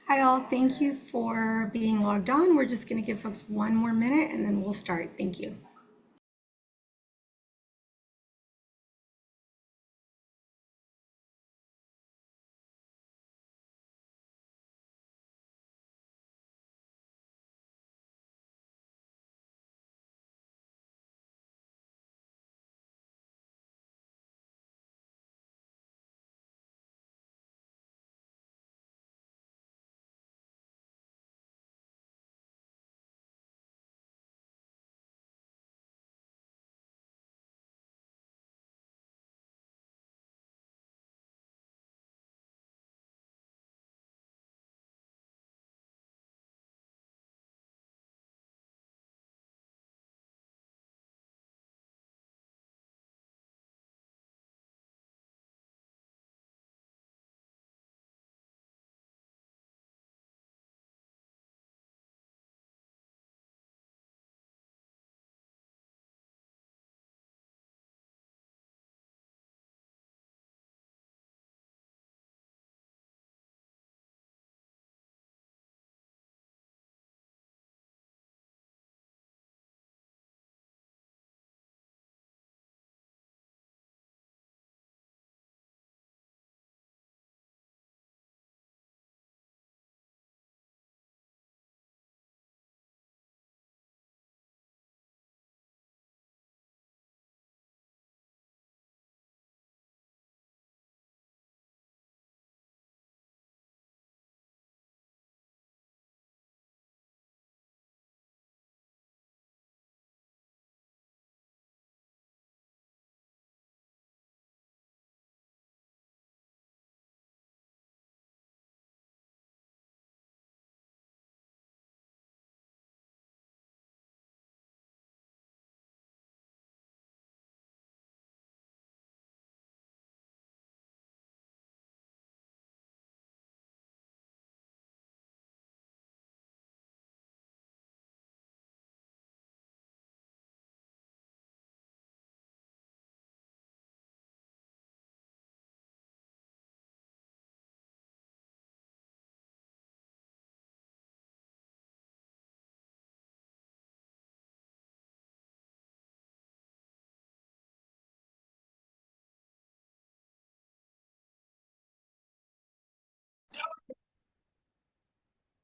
Hi, all. Thank you for being logged on. We're just going to give folks one more minute and then we'll start. Thank you.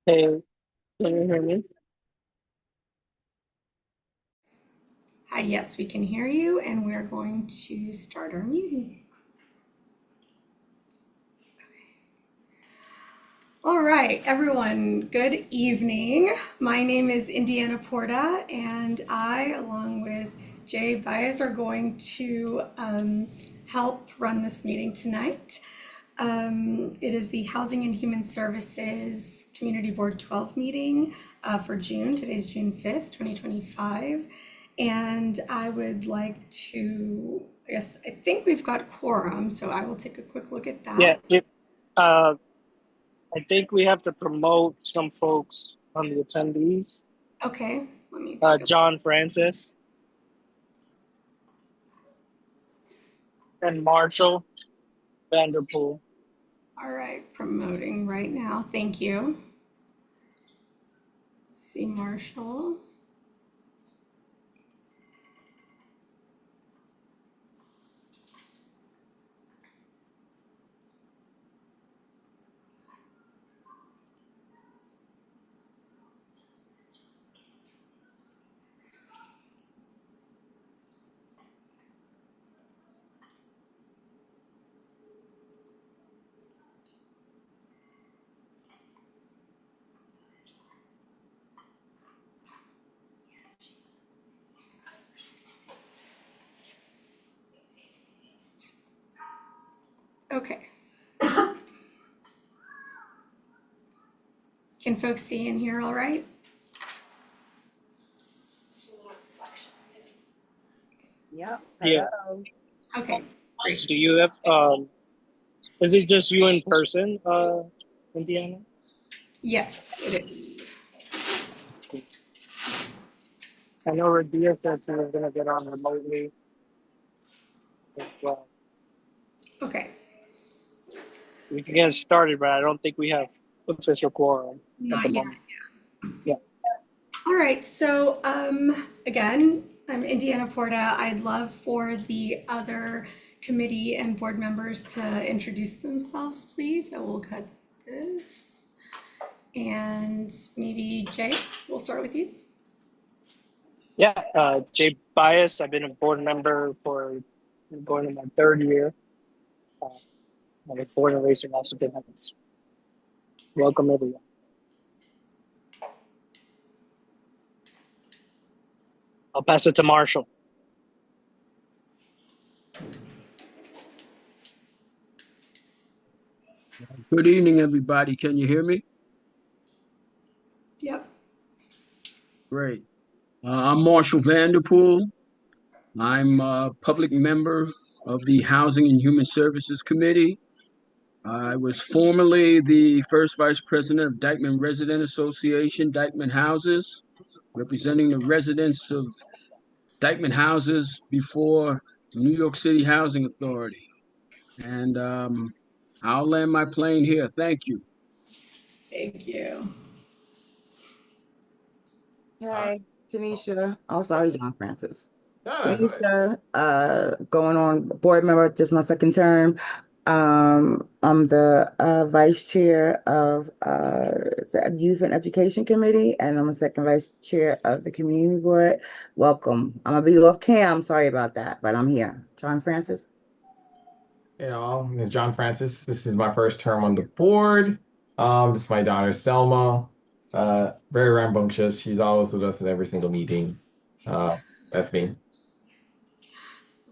Hey, can you hear me? Hi, yes, we can hear you, and we're going to start our meeting. All right, everyone, good evening. My name is Indiana Porta, and I, along with Jay Baez, are going to help run this meeting tonight. It is the Housing and Human Services Community Board 12 meeting for June. Today's June 5th, 2025. And I would like to, I think we've got quorum, so I will take a quick look at Yeah, that. uh, I think we have to promote some folks on the attendees. Okay, let me take a, John Francis and Marshall Vanderpool. all right, promoting right now. Thank you. See Marshall. Okay. Can folks see and hear all right? Yep. Yeah. Hello. Okay, great. Do you have, is it just you in person, Indiana? Yes, it is. I know Radia said she was going to get on remotely as well. Okay. We can get started, but I don't think we have official quorum at the Not yet. moment. Yeah. All right, so again, I'm Indiana Porta. I'd love for the other committee and board members to introduce themselves, please. I will cut this. And maybe Jay, we'll start with you. Yeah, Jay Bias. I've been a board member for going to my third year. I was born and raised in Washington Heights. Welcome, everyone. I'll pass it to Marshall. Good evening, everybody. Can you hear me? Yep. Great. I'm Marshall Vanderpool. I'm a public member of the Housing and Human Services Committee. I was formerly the first vice president of Dyckman Resident Association, Dyckman Houses, representing the residents of Dyckman Houses before the New York City Housing Authority. And I'll land my plane here. Thank you. Thank you. Hi, Tanisha. Oh, sorry, John Francis. No, no, Tanisha, going on board member, just my second term. I'm the vice chair of the Youth and Education Committee, and I'm a second vice chair of the Community Board. Welcome. I'm gonna be off cam. Sorry about that, but I'm here. John Francis. Hey, all. My name is John Francis. This is my first term on the board. This is my daughter Selma. Very rambunctious. She's always with us at every single meeting. That's me.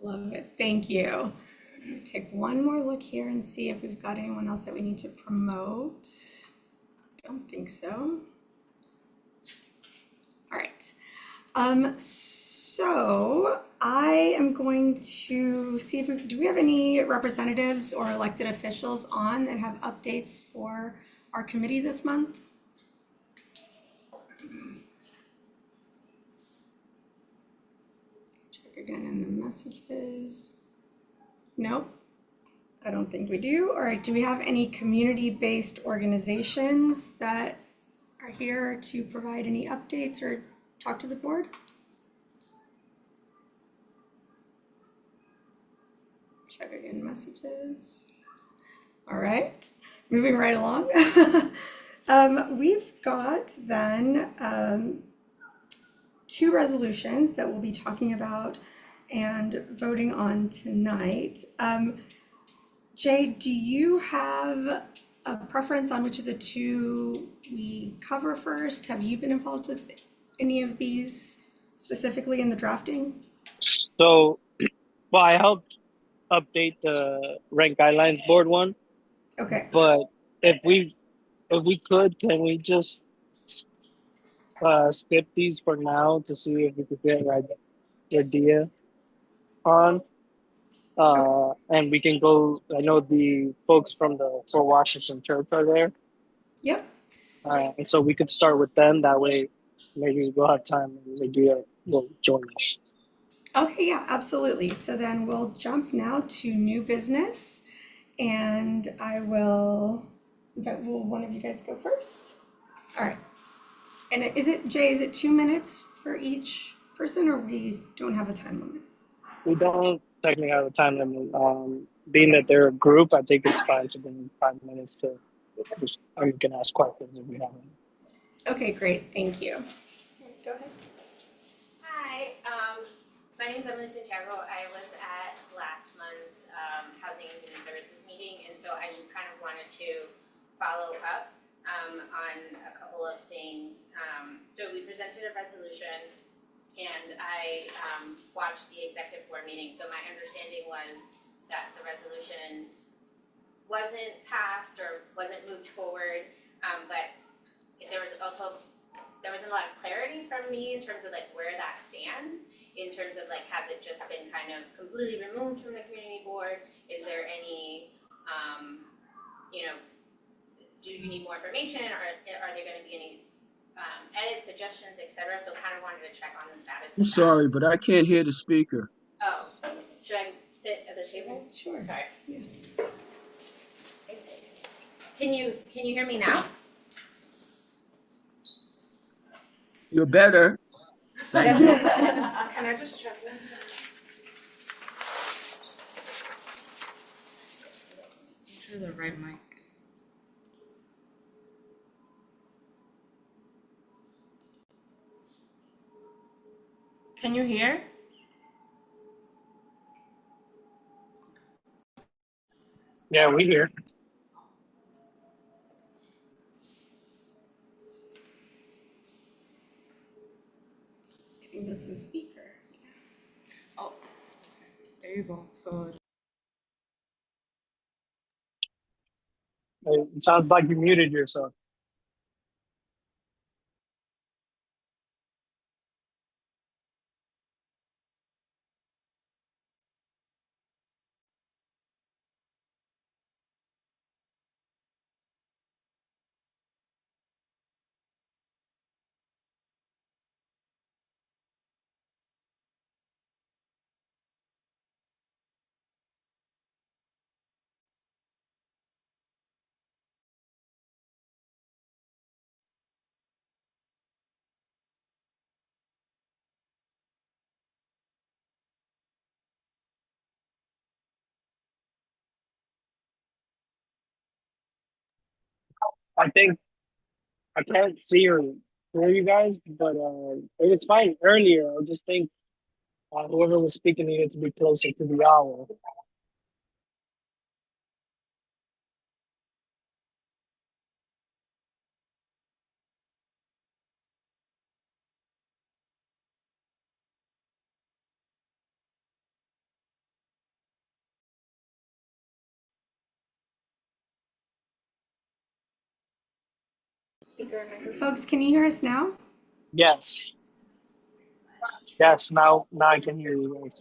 Love it. Thank you. Take one more look here and see if we've got anyone else that we need to promote. Don't think so. All right. So I am going to see if do we have any representatives or elected officials on that have updates for our committee this month? Check again in the messages. Nope, I don't think we do. All right, do we have any community-based organizations that are here to provide any updates or talk to the board? Check again messages. All right, moving right along. We've got then two resolutions that we'll be talking about and voting on tonight. Jay, do you have a preference on which of the two we cover first? Have you been involved with any of these specifically in the drafting? So, well, I helped update the rent guidelines board one, Okay, but if we could, can we just skip these for now to see if we could get like idea on? And we can go. I know the folks from the Fort Washington Church are there, yep. and so we could start with them. That way, maybe we'll have time and idea will join us. Okay, yeah, absolutely. So then we'll jump now to new business, and I will, in fact, will one of you guys go first? All right. And is it, Jay, is it 2 minutes for each person, or we don't have a time limit? We don't technically have a time limit. Being that they're a group, I think it's fine to bring 5 minutes to just, or you can ask questions if we have any. Okay, great, thank you. Go ahead. Hi, my name is Emily Santiago. I was at last month's Housing and Human Services meeting, and so I just kind of wanted to follow up on a couple of things. So we presented a resolution, and I watched the executive board meeting. So my understanding was that the resolution wasn't passed or wasn't moved forward, but there wasn't a lot of clarity from me in terms of like where that stands, in terms of like, has it just been kind of completely removed from the community board? Is there any, do you need more information, or are there gonna be any edits, suggestions, etc.? So kind of wanted to check on the status of I'm that. sorry, but I can't hear the speaker. Oh, should I sit at the table? Sure. Sorry. Yeah. Can you hear me now? You're better. Thank you. Can I just check one second? Make sure the right mic. Can you hear? Yeah, we hear. I think that's the speaker. Oh, there you go. So It sounds like you muted yourself. I think I can't see or hear you guys, but it was fine earlier. I just think whoever was speaking needed to be closer to the hour. Folks, can you hear us now? Yes. Yes. Now I can hear you guys.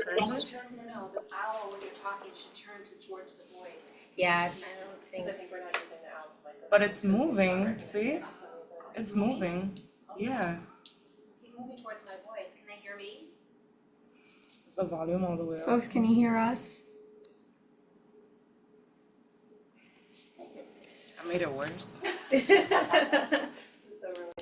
turn this. No, the owl when you're talking should turn towards the voice. Yeah, I don't think. Because I think we're not using the owl's microphone. But it's moving. See? It's moving. Yeah. He's moving towards my voice. Can they hear me? Is the volume all the way up? Folks, can you hear us? I made it worse. This is so really.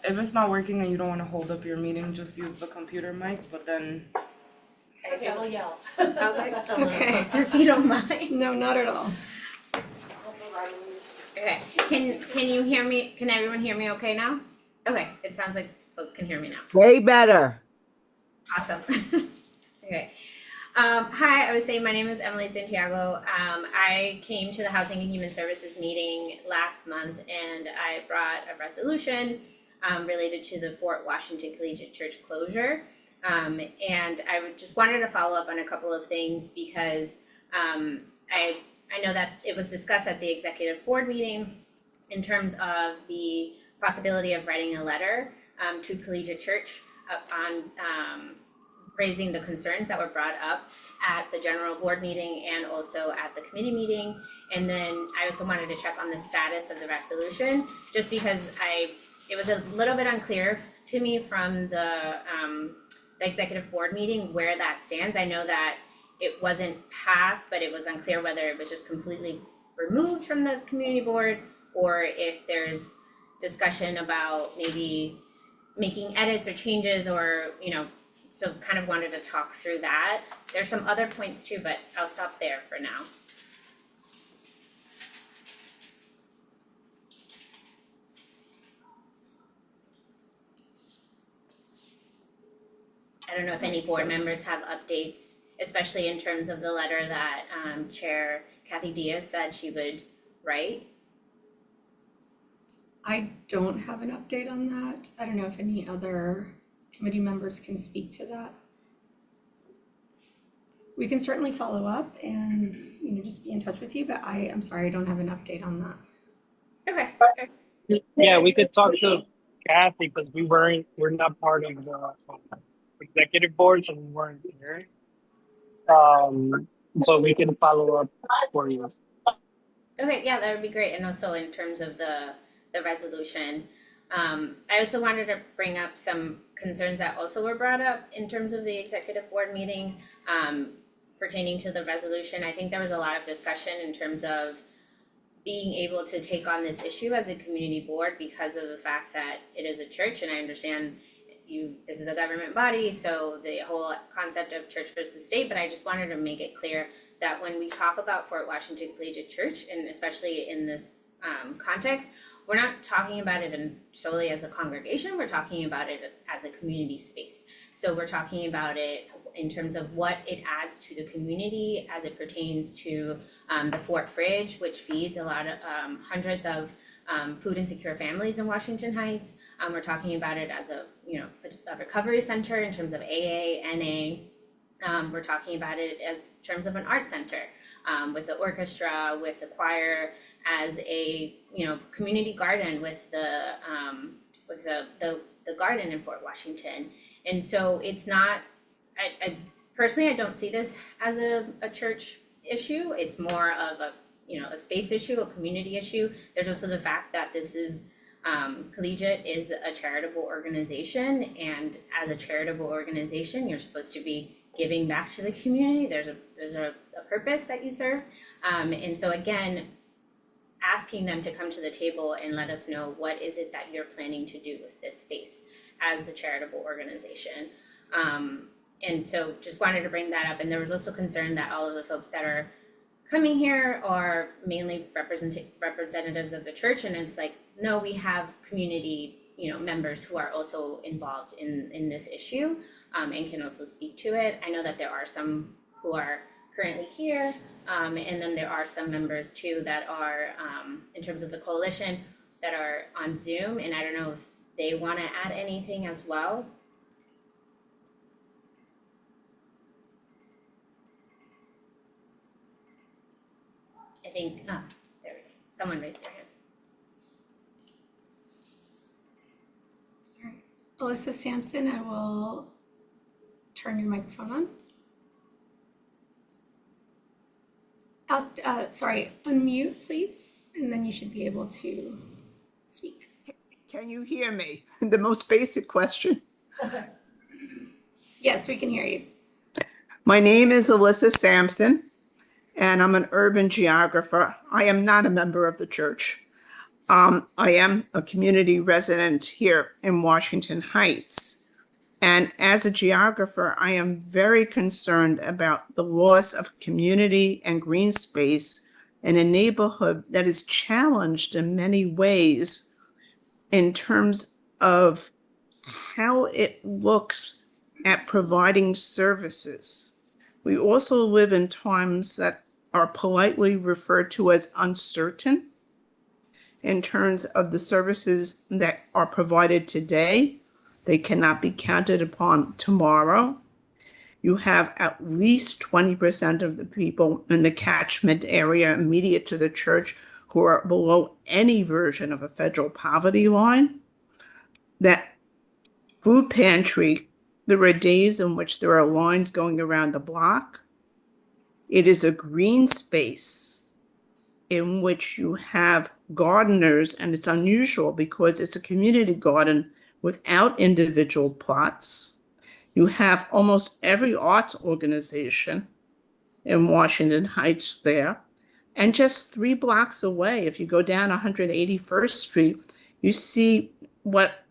If it's not working and you don't want to hold up your meeting, just use the computer mic, but then Okay, we'll yell. I'll get a little Okay. closer if you don't mind. No, not at all. Okay, can you hear me? Can everyone hear me okay now? Okay, it sounds like folks can hear me now. Way better. Awesome. Okay. Hi, I was saying my name is Emily Santiago. I came to the Housing and Human Services meeting last month and I brought a resolution related to the Fort Washington Collegiate Church closure. And just wanted to follow up on a couple of things because I know that it was discussed at the executive board meeting in terms of the possibility of writing a letter to Collegiate Church on raising the concerns that were brought up at the general board meeting and also at the committee meeting. And then I also wanted to check on the status of the resolution, just because it was a little bit unclear to me from the executive board meeting where that stands. I know that it wasn't passed, but it was unclear whether it was just completely removed from the community board or if there's discussion about maybe making edits or changes or, so kind of wanted to talk through that. There's some other points too, but I'll stop there for now. I don't know if any board members have updates, especially in terms of the letter that Chair Kathy Diaz said she would write. I don't have an update on that. I don't know if any other committee members can speak to that. We can certainly follow up and, just be in touch with you, but I'm sorry, I don't have an update on that. Okay. Yeah, we could talk to Kathy because we're not part of the executive board, so we weren't here. But we can follow up for you. Okay, yeah, that would be great. And also in terms of the resolution, I also wanted to bring up some concerns that also were brought up in terms of the executive board meeting, pertaining to the resolution. I think there was a lot of discussion in terms of being able to take on this issue as a community board because of the fact that it is a church, and I understand this is a government body, so the whole concept of church versus state, but I just wanted to make it clear that when we talk about Fort Washington Collegiate Church, and especially in this context, we're not talking about it solely as a congregation, we're talking about it as a community space. So we're talking about it in terms of what it adds to the community as it pertains to the Fort Fridge, which feeds a lot of hundreds of food insecure families in Washington Heights. We're talking about it as a recovery center in terms of AA, NA. We're talking about it as terms of an art center with the orchestra, with the choir, as a community garden with the garden in Fort Washington. And so it's not, I personally, I don't see this as a church issue. It's more of a space issue, a community issue. There's also the fact that this is Collegiate is a charitable organization, and as a charitable organization, you're supposed to be giving back to the community. There's a purpose that you serve, and so again, asking them to come to the table and let us know what is it that you're planning to do with this space as a charitable organization. And so just wanted to bring that up. And there was also concern that all of the folks that are coming here are mainly representatives of the church, and it's like, no, we have community members who are also involved in this issue and can also speak to it. I know that there are some who are currently here, and then there are some members too that are in terms of the coalition that are on Zoom, and I don't know if they want to add anything as well. I think, there we go. Someone raised their hand. Alyssa Sampson, I will turn your microphone on. Unmute, please, and then you should be able to speak. Can you hear me? The most basic question. Yes, we can hear you. My name is Alyssa Sampson, and I'm an urban geographer. I am not a member of the church. I am a community resident here in Washington Heights. And as a geographer, I am very concerned about the loss of community and green space in a neighborhood that is challenged in many ways in terms of how it looks at providing services. We also live in times that are politely referred to as uncertain in terms of the services that are provided today. They cannot be counted upon tomorrow. You have at least 20% of the people in the catchment area immediate to the church who are below any version of a federal poverty line. That food pantry, there are days in which there are lines going around the block. It is a green space in which you have gardeners, and it's unusual because it's a community garden without individual plots. You have almost every arts organization in Washington Heights there. And just 3 blocks away, if you go down 181st Street, you see what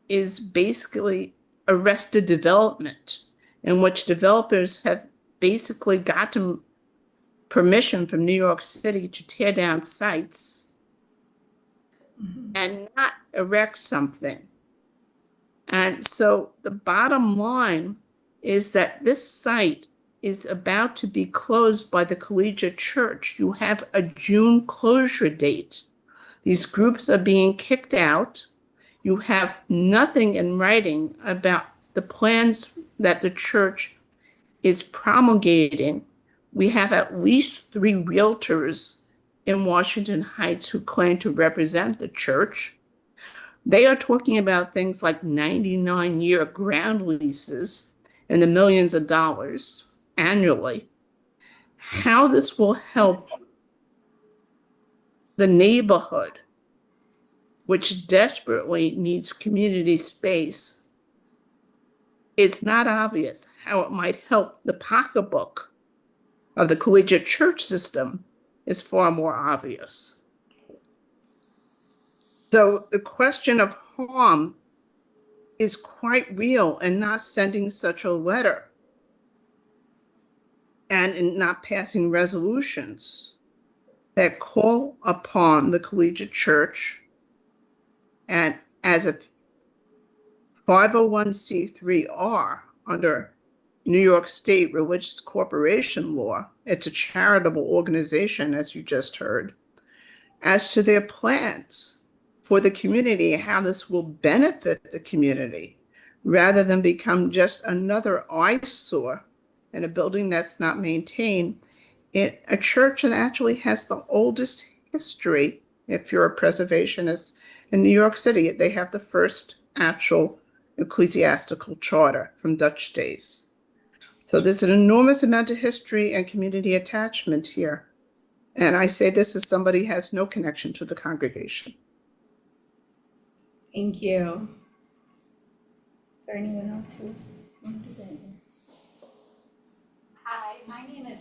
is basically arrested development, in which developers have basically gotten permission from New York City to tear down sites and not erect something. And so the bottom line is that this site is about to be closed by the Collegiate Church. You have a June closure date. These groups are being kicked out. You have nothing in writing about the plans that the church is promulgating. We have at least 3 realtors in Washington Heights who claim to represent the church. They are talking about things like 99-year ground leases in the millions of dollars annually. How this will help the neighborhood, which desperately needs community space, it's not obvious how it might help the pocketbook of the collegiate church system is far more obvious. So the question of harm is quite real in not sending such a letter and in not passing resolutions that call upon the collegiate church and as a 501c3R under New York State Religious Corporation law, it's a charitable organization, as you just heard, as to their plans for the community, how this will benefit the community, rather than become just another eyesore in a building that's not maintained. A church that actually has the oldest history, if you're a preservationist, in New York City. They have the first actual ecclesiastical charter from Dutch days. So there's an enormous amount of history and community attachment here. And I say this as somebody who has no connection to the congregation. Thank you. Is there anyone else who wanted to say anything? Hi, my name is,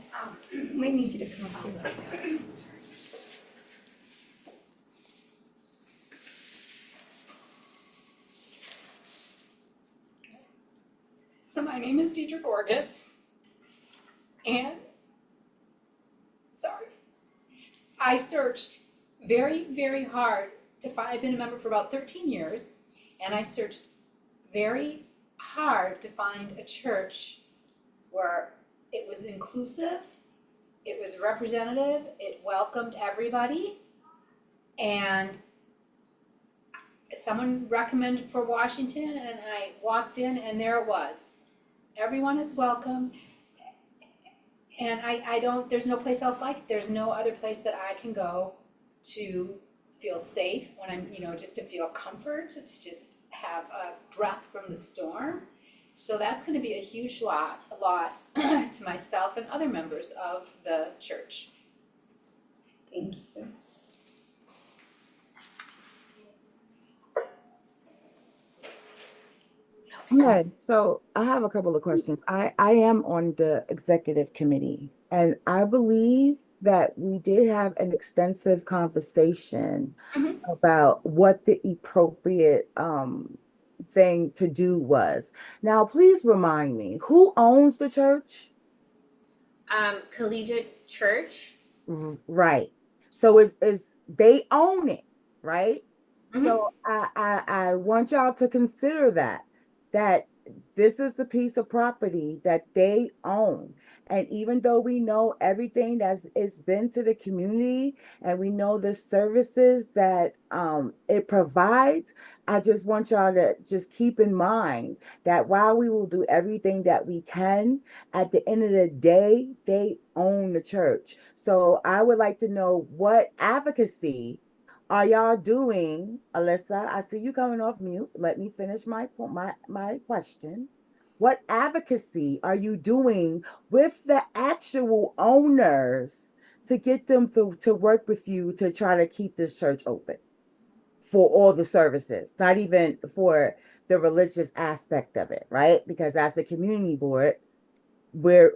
We need you to come up here. so my name is Deidre Gorgas. And, sorry, I searched very, very hard to find, I've been a member for about 13 years, and I searched very hard to find a church where it was inclusive, it was representative, it welcomed everybody. And someone recommended for Washington, and I walked in and there it was. Everyone is welcome. And I don't, there's no place else like it. There's no other place that I can go to feel safe when I'm, just to feel comfort, to just have a breath from the storm. So that's gonna be a huge loss to myself and other members of the church. Thank you. Okay, so I have a couple of questions. I am on the executive committee, and I believe that we did have an extensive conversation Mhm. about what the appropriate thing to do was. Now, please remind me, who owns the church? Collegiate church. Right. So it's they own it, right? Mhm. So I want y'all to consider that this is a piece of property that they own. And even though we know everything it's been to the community and we know the services that it provides, I just want y'all to just keep in mind that while we will do everything that we can, at the end of the day, they own the church. So I would like to know what advocacy are y'all doing, Alyssa? I see you coming off mute. Let me finish my question. What advocacy are you doing with the actual owners to get them to work with you to try to keep this church open for all the services, not even for the religious aspect of it, right? Because as a community board, where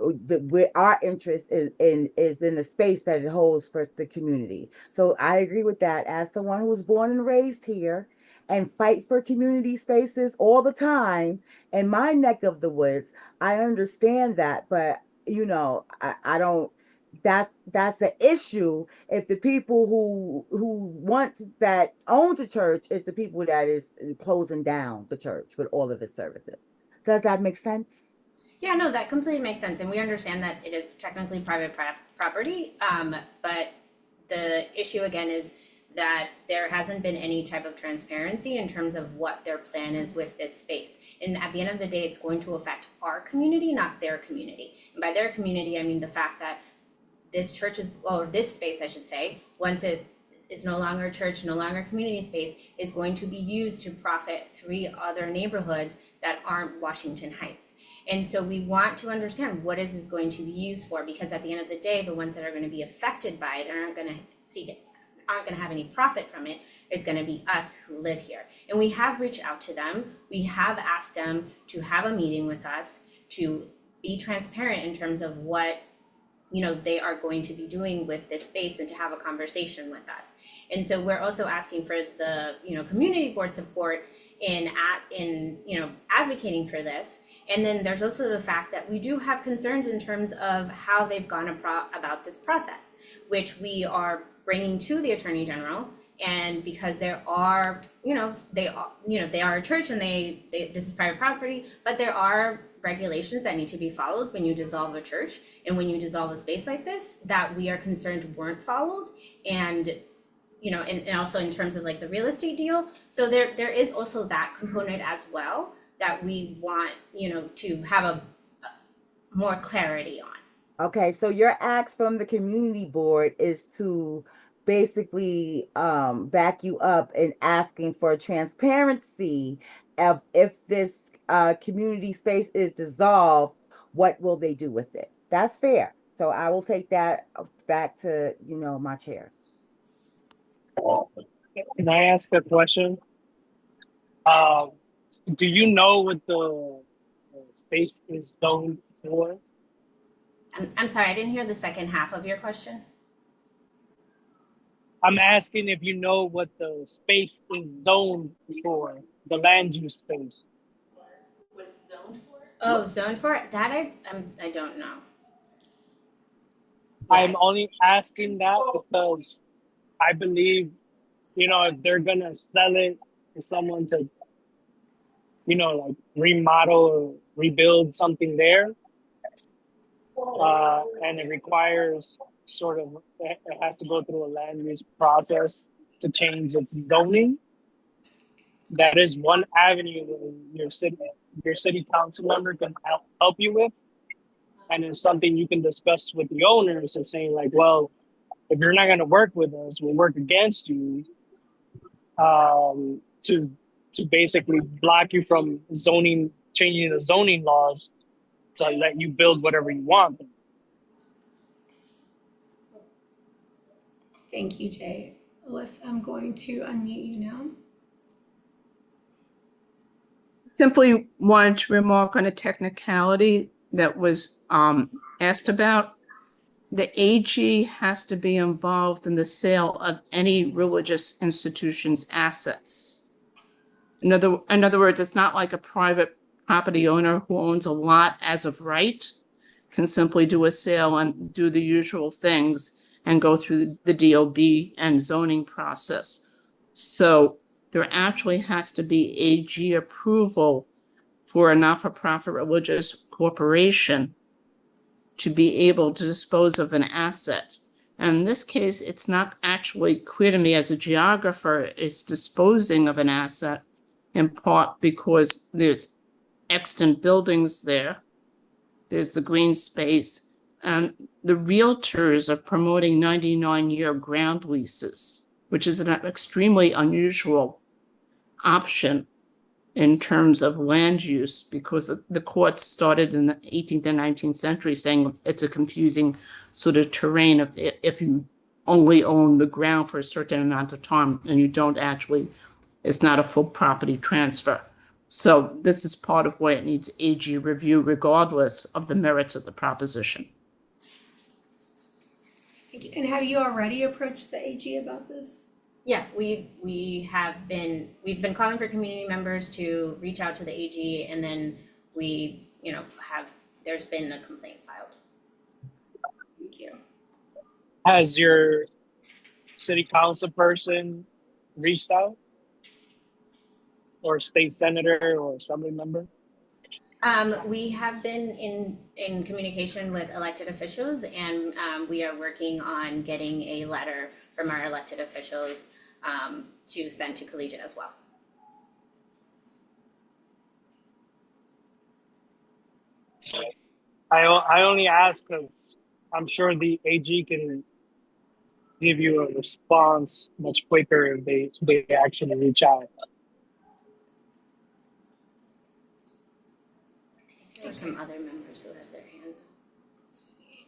our interest is in the space that it holds for the community. So I agree with that. As someone who was born and raised here and fight for community spaces all the time in my neck of the woods, I understand that. But I don't. That's an issue if the people who want that own the church is the people that is closing down the church with all of its services. Does that make sense? Yeah, no, that completely makes sense, and we understand that it is technically private property, but the issue again is that there hasn't been any type of transparency in terms of what their plan is with this space. And at the end of the day, it's going to affect our community, not their community. And by their community, I mean the fact that this church is, or this space, I should say, once it is no longer a church, no longer a community space, is going to be used to profit 3 other neighborhoods that aren't Washington Heights. And so we want to understand what is this going to be used for, because at the end of the day, the ones that are going to be affected by it and aren't going to see aren't gonna have any profit from it is gonna be us who live here. And we have reached out to them, we have asked them to have a meeting with us, to be transparent in terms of what, you know, they are going to be doing with this space and to have a conversation with us. And so we're also asking for the, you know, community board support in you know, advocating for this. And then there's also the fact that we do have concerns in terms of how they've gone about this process, which we are bringing to the Attorney General. And because there are, you know, they are a church and they this is private property, but there are regulations that need to be followed when you dissolve a church and when you dissolve a space like this that we are concerned weren't followed. And you know, and also in terms of like the real estate deal. So there is also that component as well that we want, you know, to have a more clarity on. Okay, so your ask from the community board is to basically back you up in asking for transparency of if this community space is dissolved, what will they do with it? That's fair. So I will take that back to, you know, my chair. Can I ask a question? Do you know what the space is zoned for? I'm sorry, I didn't hear the second half of your question. I'm asking if you know what the space is zoned for, the land use space. What it's zoned for? Oh, zoned for? That I don't know. I'm only asking that because I believe, you know, if they're gonna sell it to someone to, you know, like remodel or rebuild something there, and it requires it has to go through a land use process to change its zoning. That is one avenue that your city council member can help you with, and it's something you can discuss with the owners and saying like, well, if you're not going to work with us, we'll work against you, to basically block you from changing the zoning laws to let you build whatever you want. Thank you, Jay. Alyssa, I'm going to unmute you now. Simply wanted to remark on a technicality that was asked about. The AG has to be involved in the sale of any religious institution's assets. In other words, it's not like a private property owner who owns a lot as of right can simply do a sale and do the usual things and go through the DOB and zoning process. So there actually has to be AG approval for a not-for-profit religious corporation to be able to dispose of an asset. And in this case, it's not actually clear to me as a geographer, it's disposing of an asset in part because there's extant buildings there, there's the green space, and the realtors are promoting 99-year ground leases, which is an extremely unusual option in terms of land use, because the courts started in the 18th and 19th century saying it's a confusing sort of terrain if you only own the ground for a certain amount of time and you don't actually, it's not a full property transfer. So this is part of why it needs AG review regardless of the merits of the proposition. Thank you. And have you already approached the AG about this? Yeah, we've been calling for community members to reach out to the AG, and then there's been a complaint filed. Thank you. Has your city council person reached out? Or state senator or assembly member? We have been in communication with elected officials, and we are working on getting a letter from our elected officials to send to Collegiate as well. I only ask because I'm sure the AG can give you a response much quicker if they actually reach out. There are some other members who have their hand. Let's see.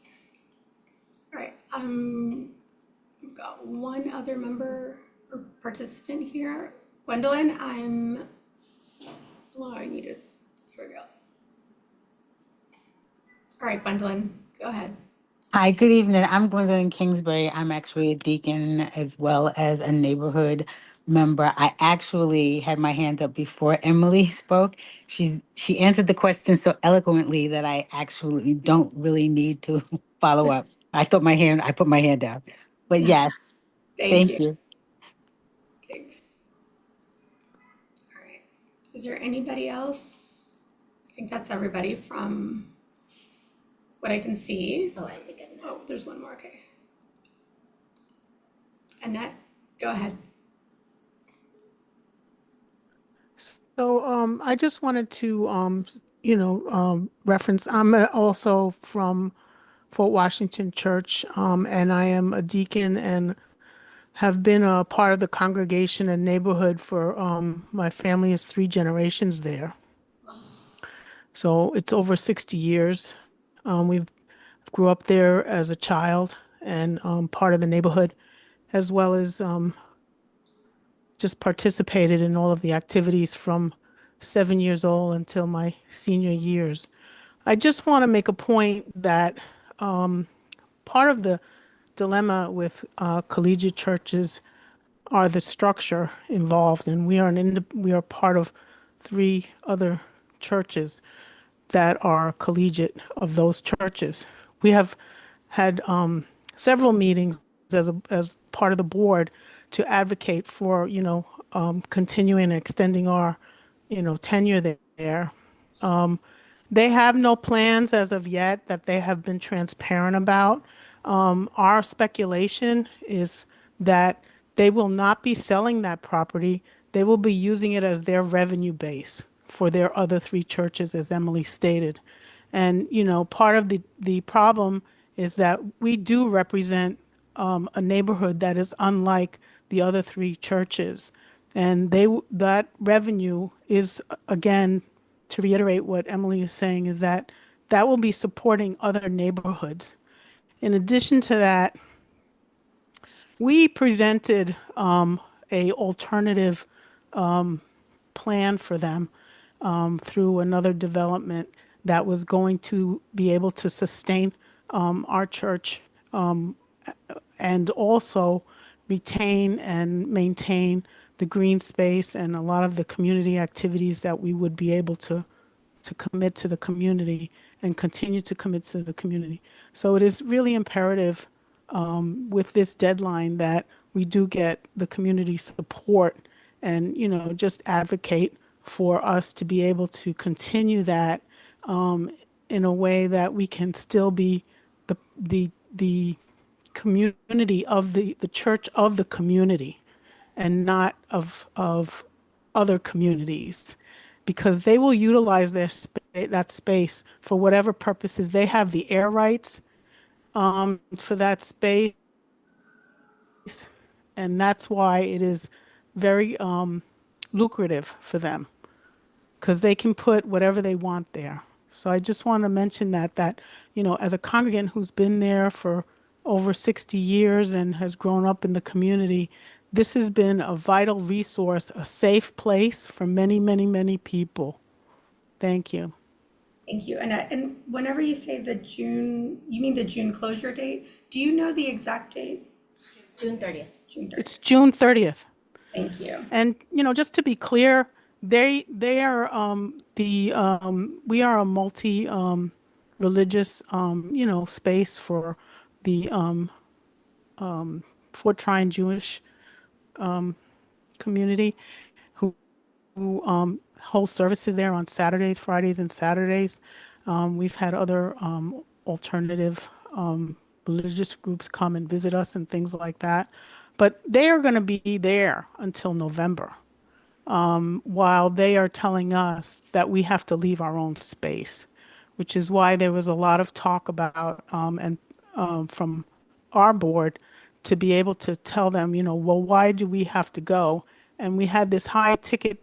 All right. We've got one other member or participant here. Gwendolyn, I need it. Here we go. All right, Gwendolyn, go ahead. Hi, good evening. I'm Gwendolyn Kingsbury. I'm actually a deacon as well as a neighborhood member. I actually had my hand up before Emily spoke. She answered the question so eloquently that I actually don't really need to follow up. I put my hand down. But yes, Thank thank you. you. Thanks. All right. Is there anybody else? I think that's everybody from what I can see. Oh, I think I'm not. Oh, there's one more. Okay. Annette, go ahead. So I just wanted to reference. I'm also from Fort Washington Church, and I am a deacon and have been a part of the congregation and neighborhood for my family is 3 generations there. So it's over 60 years. We grew up there as a child and part of the neighborhood, as well as just participated in all of the activities from 7 years old until my senior years. I just want to make a point that part of the dilemma with collegiate churches are the structure involved, and we are part of 3 other churches that are collegiate of those churches. We have had several meetings as part of the board to advocate for continuing and extending our tenure there. They have no plans as of yet that they have been transparent about. Our speculation is that they will not be selling that property. They will be using it as their revenue base for their other 3 churches, as Emily stated. And, part of the problem is that we do represent a neighborhood that is unlike the other 3 churches. And that revenue is, again, to reiterate what Emily is saying, is that will be supporting other neighborhoods. In addition to that, we presented a alternative plan for them through another development that was going to be able to sustain our church and also retain and maintain the green space and a lot of the community activities that we would be able to commit to the community and continue to commit to the community. So it is really imperative with this deadline that we do get the community support and, just advocate for us to be able to continue that in a way that we can still be the community of the church of the community and not of other communities, because they will utilize that space for whatever purposes. They have the air rights for that space, and that's why it is very lucrative for them, because they can put whatever they want there. So I just want to mention that as a congregant who's been there for over 60 years and has grown up in the community, this has been a vital resource, a safe place for many, many, many people. Thank you. Thank you, Annette. And whenever you say you mean the June closure date? Do you know the exact date? June 30th. June 30th. It's June 30th. Thank you. And, just to be clear, they are we are a multi religious space for the Fort Tryon Jewish community who hold services there on Saturdays, Fridays, and Saturdays. We've had other alternative religious groups come and visit us and things like that. But they are going to be there until November, while they are telling us that we have to leave our own space, which is why there was a lot of talk about from our board to be able to tell them, well, why do we have to go? And we had this high ticket,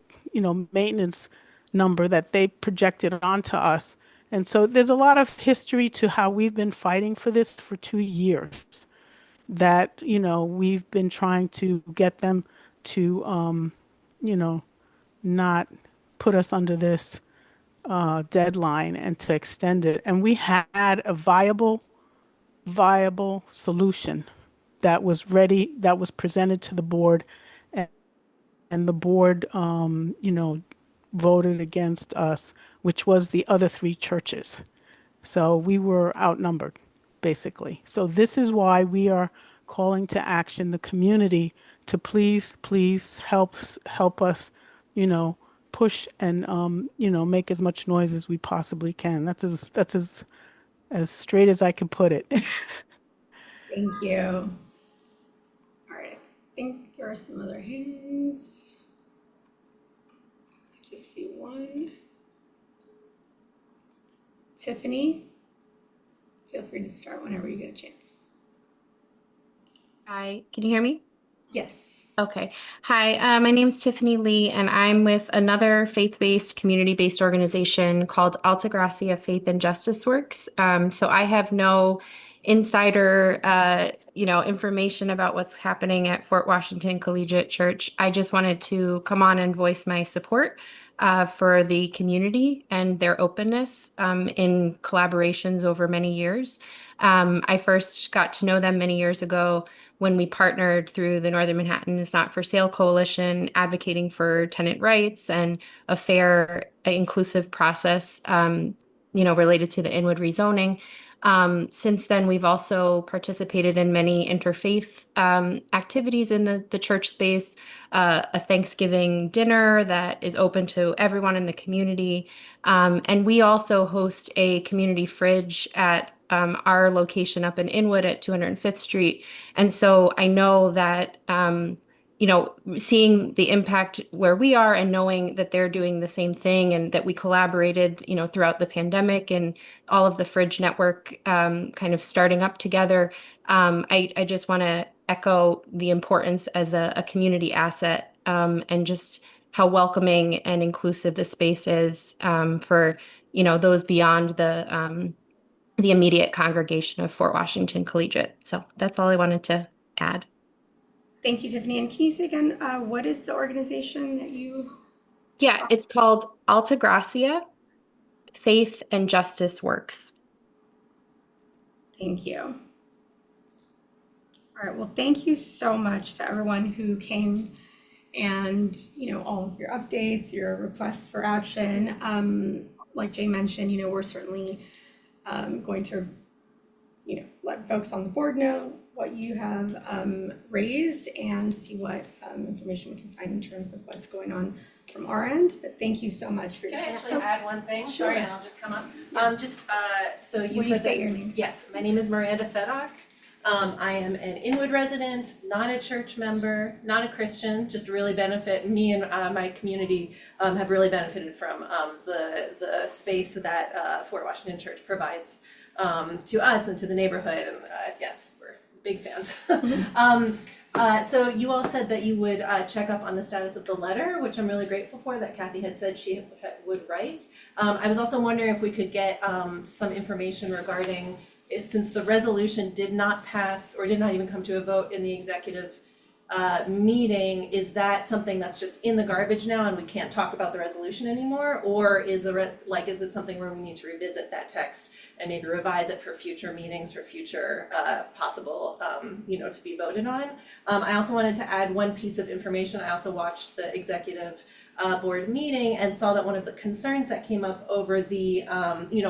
maintenance number that they projected onto us. And so there's a lot of history to how we've been fighting for this for 2 years. that, we've been trying to get them to, not put us under this deadline and to extend it. And we had a viable solution that was ready, that was presented to the board, and the board, voted against us, which was the other three churches. So we were outnumbered, basically. So this is why we are calling to action the community to please help us, push and make as much noise as we possibly can. That's as straight as I can put it. Thank you. All right, I think there are some other hands. I just see one. Tiffany, feel free to start whenever you get a chance. Hi, can you hear me? Yes. Okay. Hi, my name is Tiffany Lee, and I'm with another faith-based, community-based organization called Altagracia Faith and Justice Works. So I have no insider, information about what's happening at Fort Washington Collegiate Church. I just wanted to come on and voice my support for the community and their openness in collaborations over many years. I first got to know them many years ago when we partnered through the Northern Manhattan is Not for Sale Coalition, advocating for tenant rights and a fair, inclusive process, related to the Inwood rezoning. Since then, we've also participated in many interfaith activities in the church space, a Thanksgiving dinner that is open to everyone in the community. And we also host a community fridge at our location up in Inwood at 205th Street. And so I know that, seeing the impact where we are and knowing that they're doing the same thing and that we collaborated, throughout the pandemic and all of the fridge network kind of starting up together, I just want to echo the importance as a community asset and just how welcoming and inclusive the space is for, those beyond the immediate congregation of Fort Washington Collegiate. So that's all I wanted to add. Thank you, Tiffany. And can you say again, what is the organization that you? Yeah, it's called Altagracia Faith and Justice Works. Thank you. All right, well, thank you so much to everyone who came and, all of your updates, your requests for action. Like Jay mentioned, we're certainly going to, let folks on the board know what you have raised and see what information we can find in terms of what's going on from our end. But thank you so much for your Can I time. actually add one thing? Sure. Sorry, and I'll just come up. So you Will you said state that, your name? Yes, my name is Miranda Fedock. I am an Inwood resident, not a church member, not a Christian, just really benefit, me and my community have really benefited from the space that Fort Washington Church provides to us and to the neighborhood, and yes, we're big fans. So you all said that you would check up on the status of the letter, which I'm really grateful for, that Kathy had said she would write. I was also wondering if we could get some information regarding, since the resolution did not pass or did not even come to a vote in the executive meeting, is that something that's just in the garbage now and we can't talk about the resolution anymore? Or is is it something where we need to revisit that text and maybe revise it for future meetings, for future possible, to be voted on? I also wanted to add one piece of information. I also watched the executive board meeting and saw that one of the concerns that came up over the,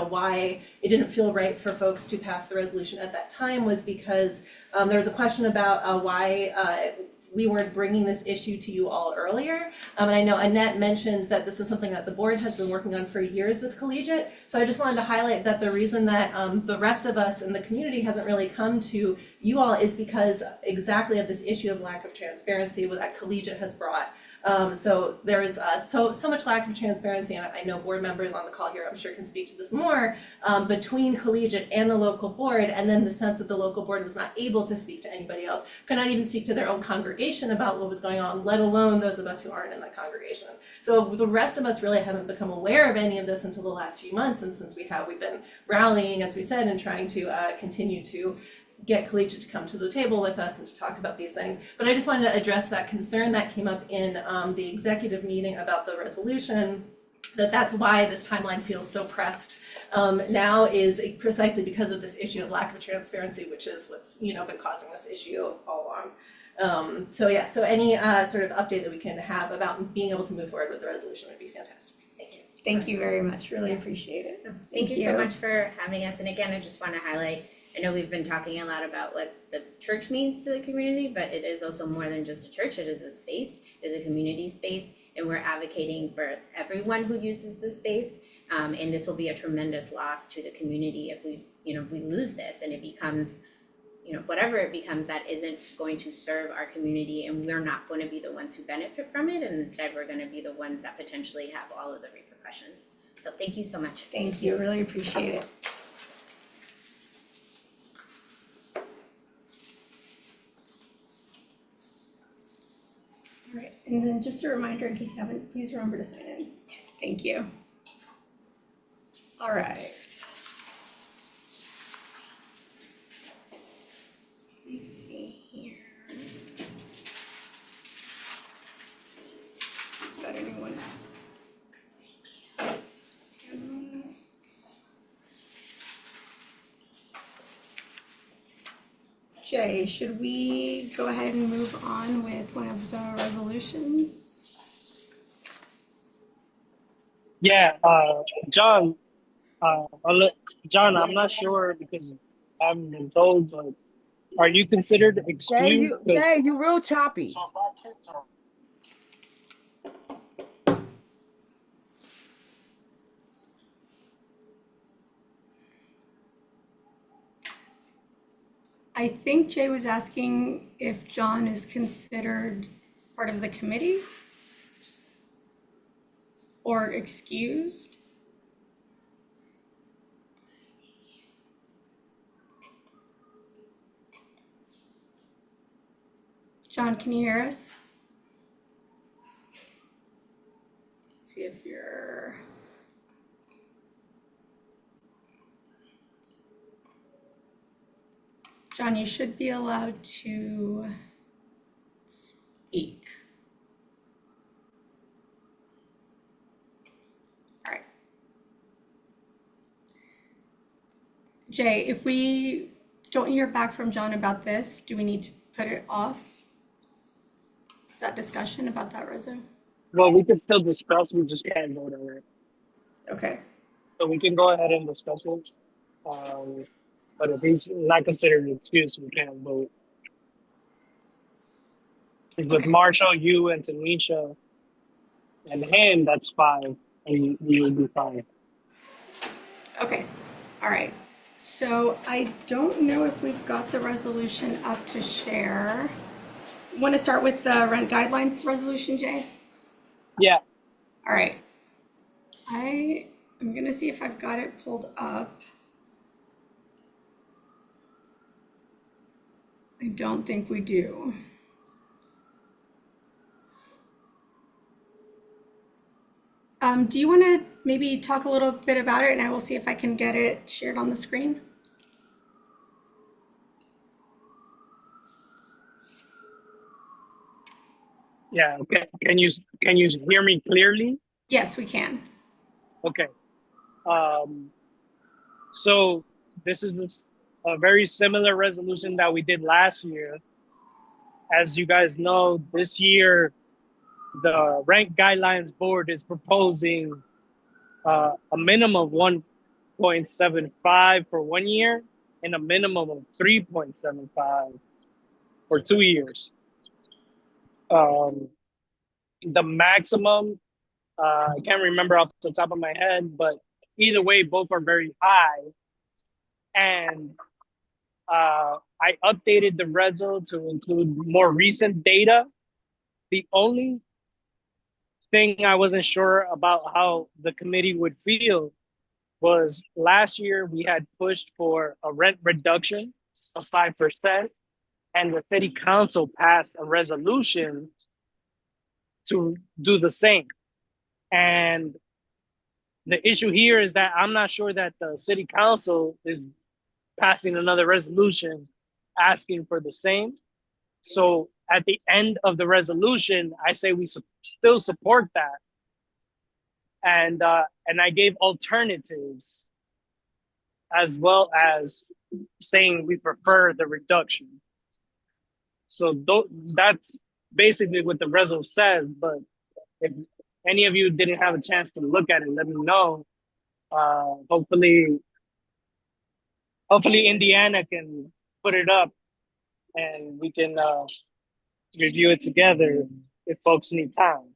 why it didn't feel right for folks to pass the resolution at that time was because there was a question about why we weren't bringing this issue to you all earlier. And I know Annette mentioned that this is something that the board has been working on for years with Collegiate. So I just wanted to highlight that the reason that the rest of us in the community hasn't really come to you all is because exactly of this issue of lack of transparency that Collegiate has brought. So there is so much lack of transparency, and I know board members on the call here, I'm sure, can speak to this more, between Collegiate and the local board, and then the sense that the local board was not able to speak to anybody else, could not even speak to their own congregation about what was going on, let alone those of us who aren't in that congregation. So the rest of us really haven't become aware of any of this until the last few months, and since we've been rallying, as we said, and trying to continue to get Kalicha to come to the table with us and to talk about these things. But I just wanted to address that concern that came up in the executive meeting about the resolution, that's why this timeline feels so pressed now, is precisely because of this issue of lack of transparency, which is what's been causing this issue all along. So any sort of update that we can have about being able to move forward with the resolution would be fantastic. Thank you. Thank you very much. Really appreciate it. Thank you so much for having us. And again, I just want to highlight, I know we've been talking a lot about what the church means to the community, but it is also more than just a church. It is a space, it is a community space, and we're advocating for everyone who uses the space. And this will be a tremendous loss to the community if we lose this and it becomes, whatever it becomes that isn't going to serve our community, and we're not going to be the ones who benefit from it, and instead we're going to be the ones that potentially have all of the repercussions. So thank you so much. Thank you. Really appreciate it. All right, and then just a reminder, in case you haven't, please remember to sign in. Yes. Thank you. All right. Let me see here. Got anyone? Jay, should we go ahead and move on with one of the resolutions? Yeah, John, John, I'm not sure because I haven't been told, but are you considered excused? Jay, you real choppy. I think Jay was asking if John is considered part of the committee or excused. John, can you hear us? Let's see if you're... John, you should be allowed to speak. All right. Jay, if we don't hear back from John about this, do we need to put it off? That discussion about that resume? Well, we can still discuss, we just can't vote on it. Okay. So we can go ahead and discuss it. But if he's not considered an excuse, we can't vote. With Okay. Marshall, you, and Tanisha, and him, that's fine. And we would be fine. Okay. All right. So I don't know if we've got the resolution up to share. Want to start with the rent guidelines resolution, Jay? Yeah. All right. I'm going to see if I've got it pulled up. I don't think we do. Do you want to maybe talk a little bit about it, and I will see if I can get it shared on the screen? Yeah. Okay. Can you hear me clearly? Yes, we can. Okay. So this is a very similar resolution that we did last year. As you guys know, this year, the Rent Guidelines Board is proposing a minimum of 1.75 for 1 year and a minimum of 3.75 for 2 years. The maximum, I can't remember off the top of my head, but either way, both are very high. And I updated the reso to include more recent data. The only thing I wasn't sure about how the committee would feel was last year we had pushed for a rent reduction of 5%, and the city council passed a resolution to do the same. And the issue here is that I'm not sure that the city council is passing another resolution asking for the same. So at the end of the resolution, I say we still support that, and I gave alternatives as well as saying we prefer the reduction. So that's basically what the resol says. But if any of you didn't have a chance to look at it, let me know. Hopefully Indiana can put it up and we can review it together if folks need time.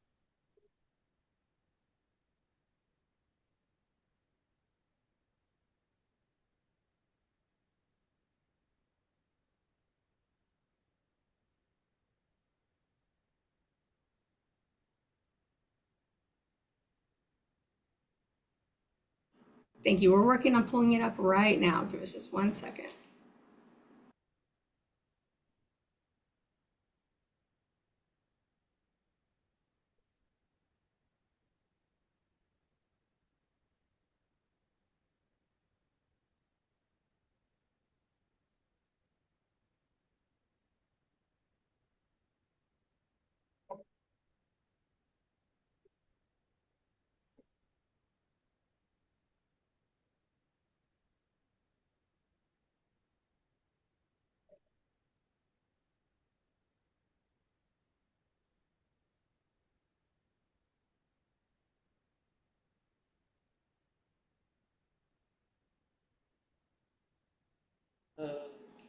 Thank you. We're working on pulling it up right now. Give us just 1 second.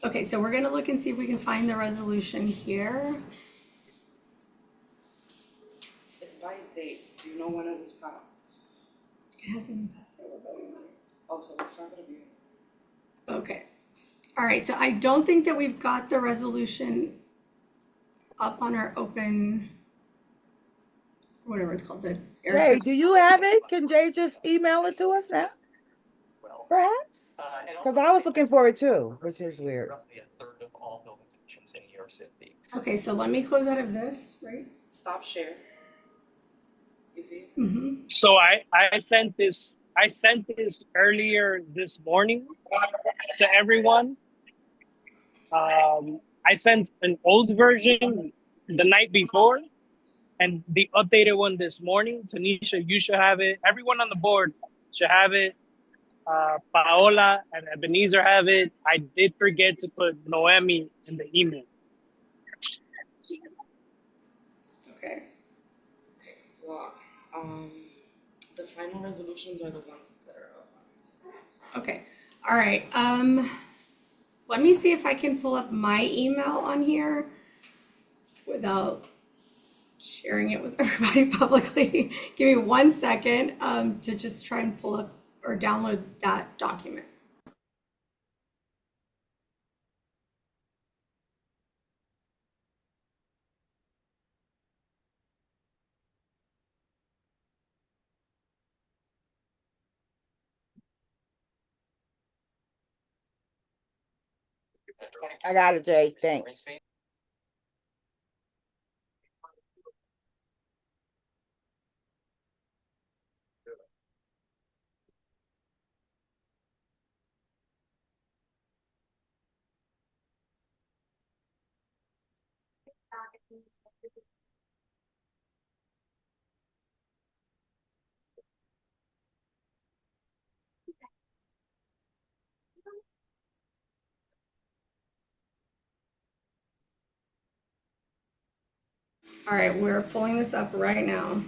Okay, so we're gonna look and see if we can find the resolution here. It's by date. Do you know when it was passed? It hasn't been passed yet. We're voting on it. Oh, so it's not gonna be. Okay. All right, so I don't think that we've got the resolution up on our open, whatever it's called, the Jay, do you have it? Can Jay just email it to us now? Perhaps? Because I was looking for it too, which is weird. Roughly a third of all building commissions in New York City. Okay, so let me close out of this, right? Stop share. You see? Mm-hmm. So I sent this earlier this morning to everyone. I sent an old version the night before and the updated one this morning. Tanisha, you should have it. Everyone on the board should have it. Paola and Ebenezer have it. I did forget to put Noemi in the email. Okay. Okay. Well, the final resolutions are the ones that are up. Okay. All right. Let me see if I can pull up my email on here without sharing it with everybody publicly. Give me 1 second to just try and pull up or download that document. I got it, Jay. Thanks. All right, we're pulling this up right now.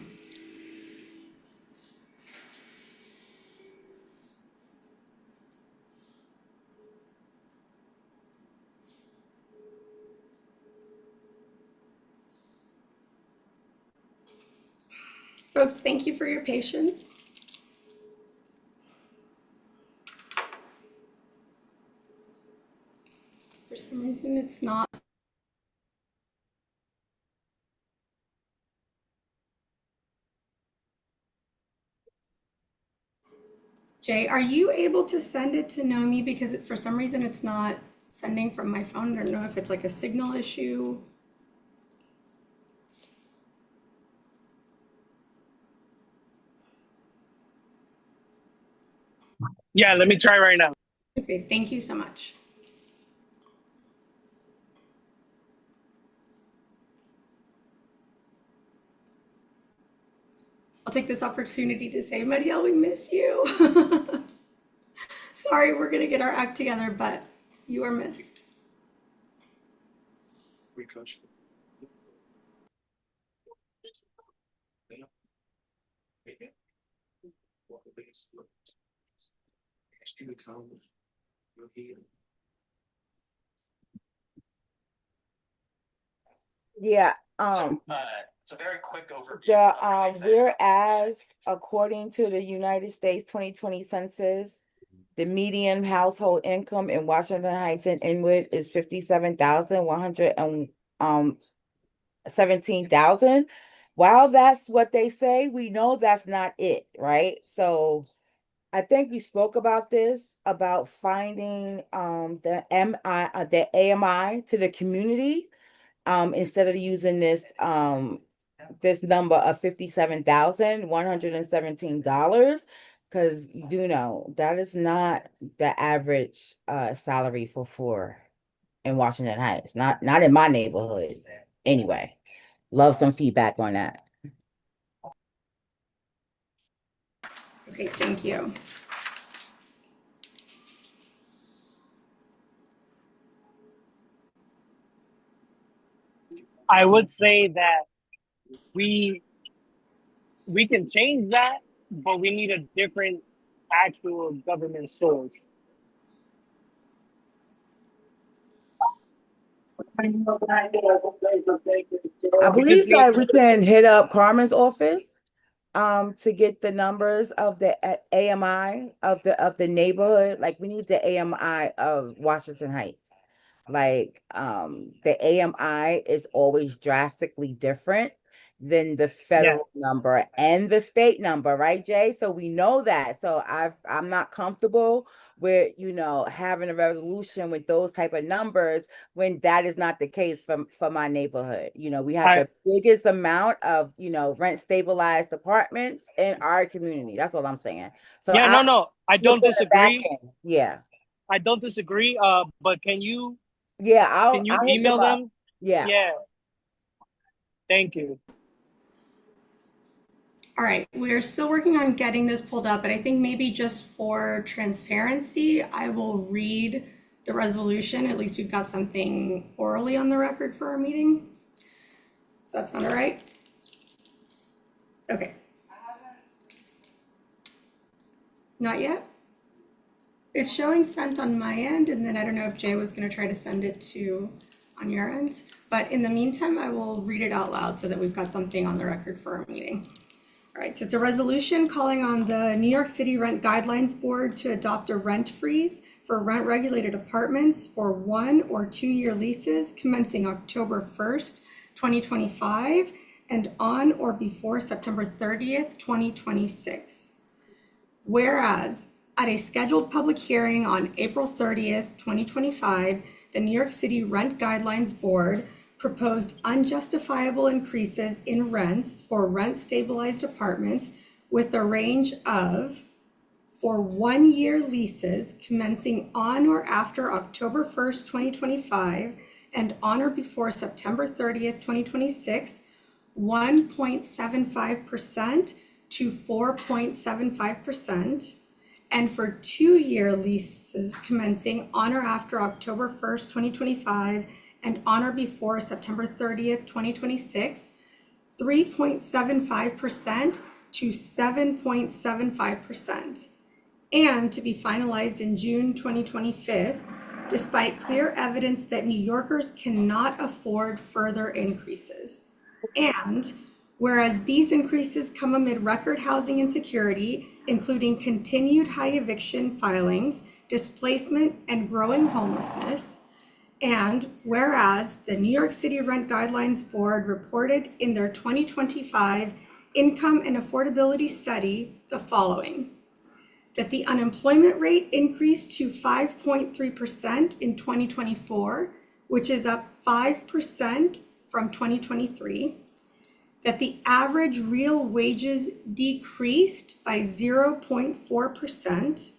Folks, thank you for your patience. For some reason, it's not. Jay, are you able to send it to Nomi? Because for some reason, it's not sending from my phone. I don't know if it's like a signal issue. Yeah, let me try right now. Okay, thank you so much. take this opportunity to say, Marielle, we miss you. Sorry, we're gonna get our act together, but you are missed. Coach. Yeah, It's a very quick overview. whereas according to the United States 2020 Census, the median household income in Washington Heights and Inwood is 57,117,000. While that's what they say, we know that's not it, right? So I think we spoke about this, about finding the AMI to the community, instead of using this number of $57,117, because you do know that is not the average salary for four in Washington Heights. Not in my neighborhood. Anyway, love some feedback on that. Okay, thank you. I would say that we can change that, but we need a different actual government source. I We just believe that need we can hit up Carmen's office to get the numbers of the AMI of the neighborhood. Like, we need the AMI of Washington Heights. Like, the AMI is always drastically different than the federal number and the state number, right, Jay? So we know that. So I'm not comfortable with, having a resolution with those type of numbers when that is not the case for my neighborhood. We have the biggest amount of, rent stabilized apartments in our community. That's all I'm saying. So I don't disagree. Yeah. I don't disagree. But can you I'll hit them email up. them? Yeah. Yeah. Thank you. All right, we're still working on getting this pulled up, but I think maybe just for transparency, I will read the resolution. At least we've got something orally on the record for our meeting. Does that sound all right? Okay. Not yet? It's showing sent on my end, and then I don't know if Jay was going to try to send it to on your end. But in the meantime, I will read it out loud so that we've got something on the record for our meeting. All right, so it's a resolution calling on the New York City Rent Guidelines Board to adopt a rent freeze for rent-regulated apartments for 1 or 2 year leases commencing October 1st, 2025, and on or before September 30th, 2026. Whereas, at a scheduled public hearing on April 30th, 2025, the New York City Rent Guidelines Board proposed unjustifiable increases in rents for rent-stabilized apartments with a range of, for 1 year leases commencing on or after October 1st, 2025, and on or before September 30th, 2026, 1.75% to 4.75%, and for 2 year leases commencing on or after October 1st, 2025, and on or before September 30th, 2026, 3.75% to 7.75%, and to be finalized in June 2025, despite clear evidence that New Yorkers cannot afford further increases. And whereas these increases come amid record housing insecurity, including continued high eviction filings, displacement, and growing homelessness. And whereas the New York City Rent Guidelines Board reported in their 2025 Income and Affordability Study the following: that the unemployment rate increased to 5.3% in 2024, which is up 5% from 2023, that the average real wages decreased by 0.4%,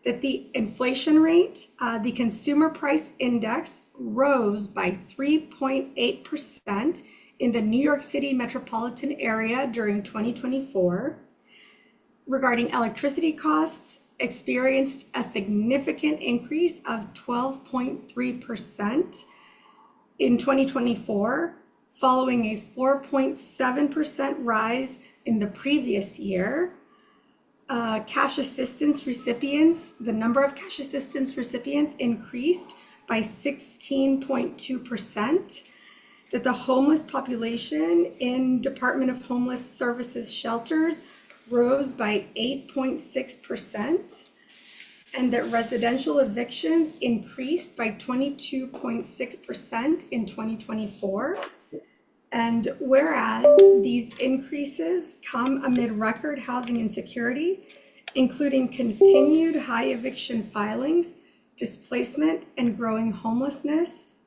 that the inflation rate, the consumer price index, rose by 3.8% in the New York City metropolitan area during 2024. Regarding electricity costs, experienced a significant increase of 12.3% in 2024, following a 4.7% rise in the previous year. Cash assistance recipients, the number of cash assistance recipients increased by 16.2%. That the homeless population in Department of Homeless Services shelters rose by 8.6%, and that residential evictions increased by 22.6% in 2024. And whereas these increases come amid record housing insecurity, including continued high eviction filings, displacement, and growing homelessness,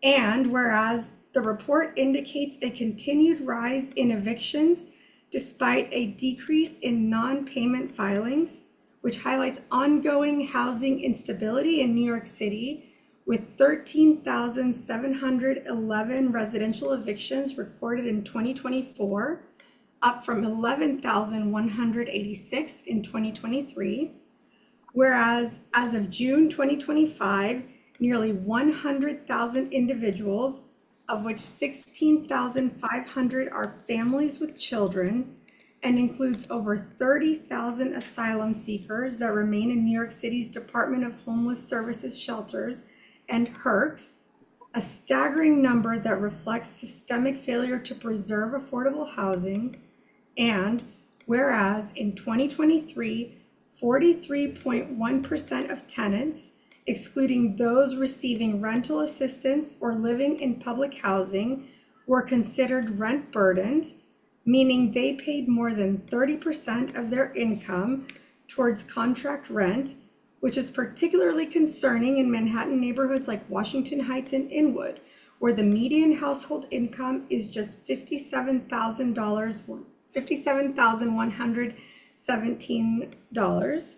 and whereas the report indicates a continued rise in evictions despite a decrease in non-payment filings, which highlights ongoing housing instability in New York City, with 13,711 residential evictions recorded in 2024, up from 11,186 in 2023. Whereas as of June 2025, nearly 100,000 individuals, of which 16,500 are families with children, and includes over 30,000 asylum seekers that remain in New York City's Department of Homeless Services shelters and HERCs, a staggering number that reflects systemic failure to preserve affordable housing. And whereas in 2023, 43.1% of tenants, excluding those receiving rental assistance or living in public housing, were considered rent burdened, meaning they paid more than 30% of their income towards contract rent, which is particularly concerning in Manhattan neighborhoods like Washington Heights and Inwood, where the median household income is just $57,117.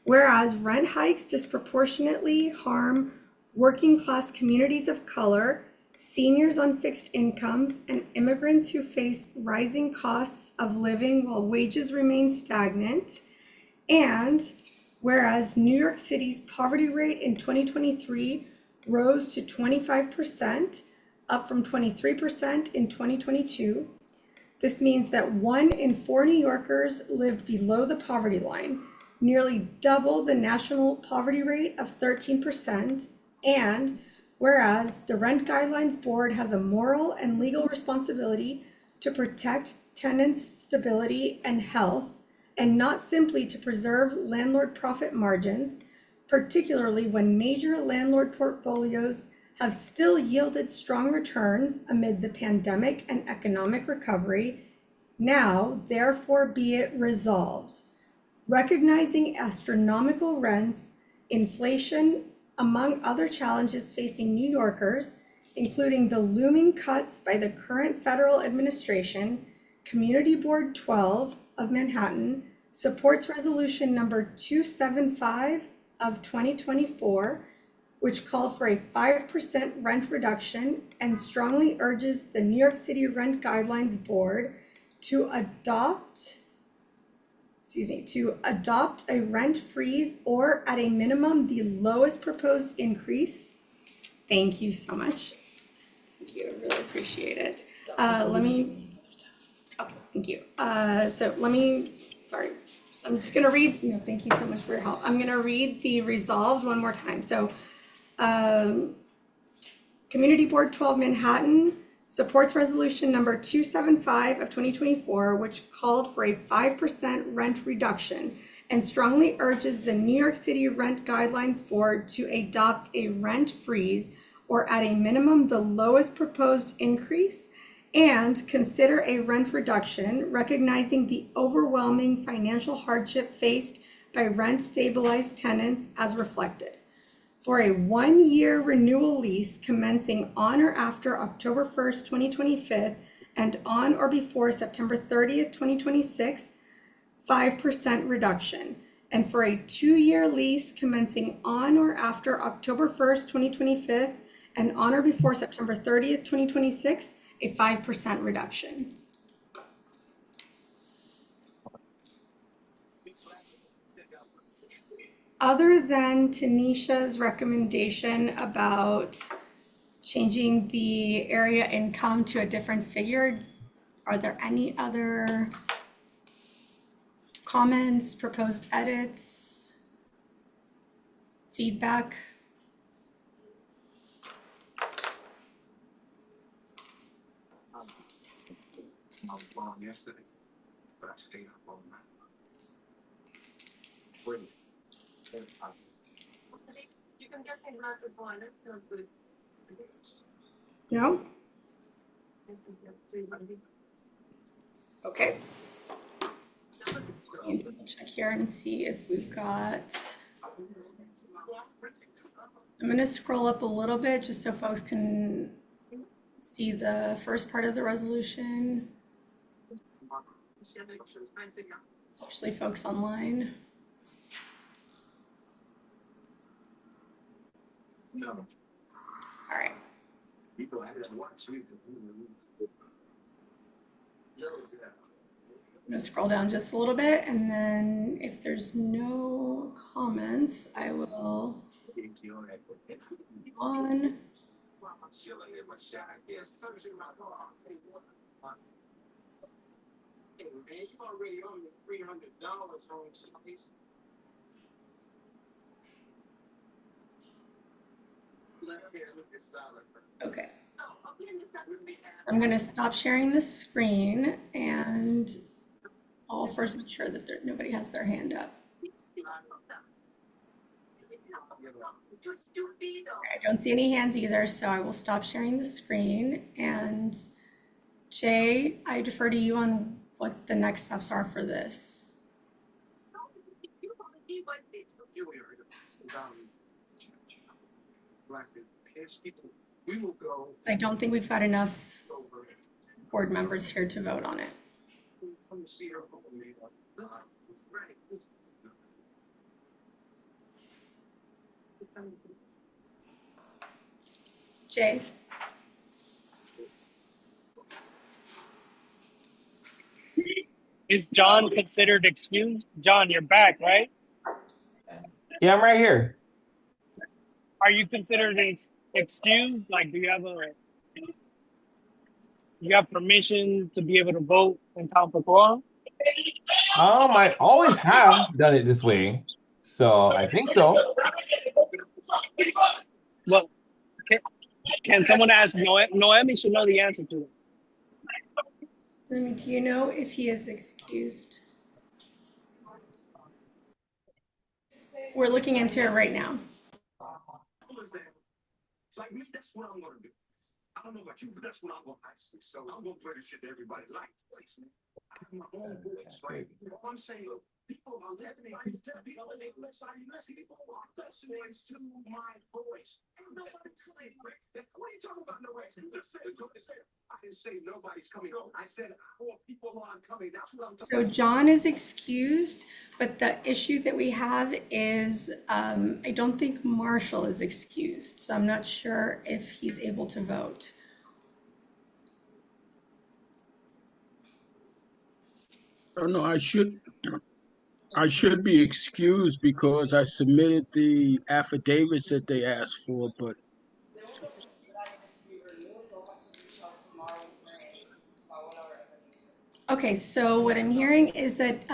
Whereas rent hikes disproportionately harm working class communities of color, seniors on fixed incomes, and immigrants who face rising costs of living while wages remain stagnant. And whereas New York City's poverty rate in 2023 rose to 25%, up from 23% in 2022. This means that 1 in 4 New Yorkers lived below the poverty line, nearly double the national poverty rate of 13%. And whereas the Rent Guidelines Board has a moral and legal responsibility to protect tenants' stability and health, and not simply to preserve landlord profit margins, particularly when major landlord portfolios have still yielded strong returns amid the pandemic and economic recovery. Now, therefore, be it resolved. Recognizing astronomical rents, inflation, among other challenges facing New Yorkers, including the looming cuts by the current federal administration, Community Board 12 of Manhattan supports resolution number 275 of 2024, which called for a 5% rent reduction and strongly urges the New York City Rent Guidelines Board to adopt a rent freeze or at a minimum the lowest proposed increase. Thank you so much. Thank you, I really appreciate it. Thank you. So I'm just gonna read, no, thank you so much for your help. I'm gonna read the resolved one more time. So Community Board 12 Manhattan supports resolution number 275 of 2024, which called for a 5% rent reduction and strongly urges the New York City Rent Guidelines Board to adopt a rent freeze or at a minimum the lowest proposed increase and consider a rent reduction, recognizing the overwhelming financial hardship faced by rent stabilized tenants as reflected. For a 1-year renewal lease commencing on or after October 1st, 2025, and on or before September 30th, 2026, 5% reduction. And for a 2-year lease commencing on or after October 1st, 2025, and on or before September 30th, 2026, a 5% reduction. Other than Tanisha's recommendation about changing the area income to a different figure, are there any other comments, proposed edits, feedback? Yesterday, but I stayed up all night. You can get a glass of wine. That sounds good. No? Okay. Let me check here and see if we've got. I'm going to scroll up a little bit just so folks can see the first part of the resolution, especially folks online. No. All right. People had to watch me. I'm gonna scroll down just a little bit, and then if there's no comments, I will on. Okay. I'm gonna stop sharing the screen, and I'll first make sure that nobody has their hand up. I don't see any hands either, so I will stop sharing the screen. And Jay, I defer to you on what the next steps are for this. I don't think we've got enough board members here to vote on it. Jay? Is John considered excused? John, you're back, right? Yeah, I'm right here. Are you considered excused? Like, do you have permission to be able to vote and count the quorum? I always have done it this way, so I think so. Well, can someone ask Noemi should know the answer to it. Do you know if he is excused? We're looking into it right now. Like me, that's what I'm gonna do. I don't know about you, but that's what I'm gonna do. So I'm gonna play this shit that everybody likes. I have my own voice, right? I'm saying, look, people are listening. I used to tell people, they listen. People are listening to my voice. Nobody's saying, what are you talking about? No way. You just said it. I didn't say nobody's coming home. I said more people aren't coming. That's what I'm talking So John is excused, but the issue that we have is I don't think Marshall is excused. So I'm not sure if he's able to vote. Oh, no, I should be excused because I submitted the affidavits that they asked for, but Okay, so what I'm hearing is that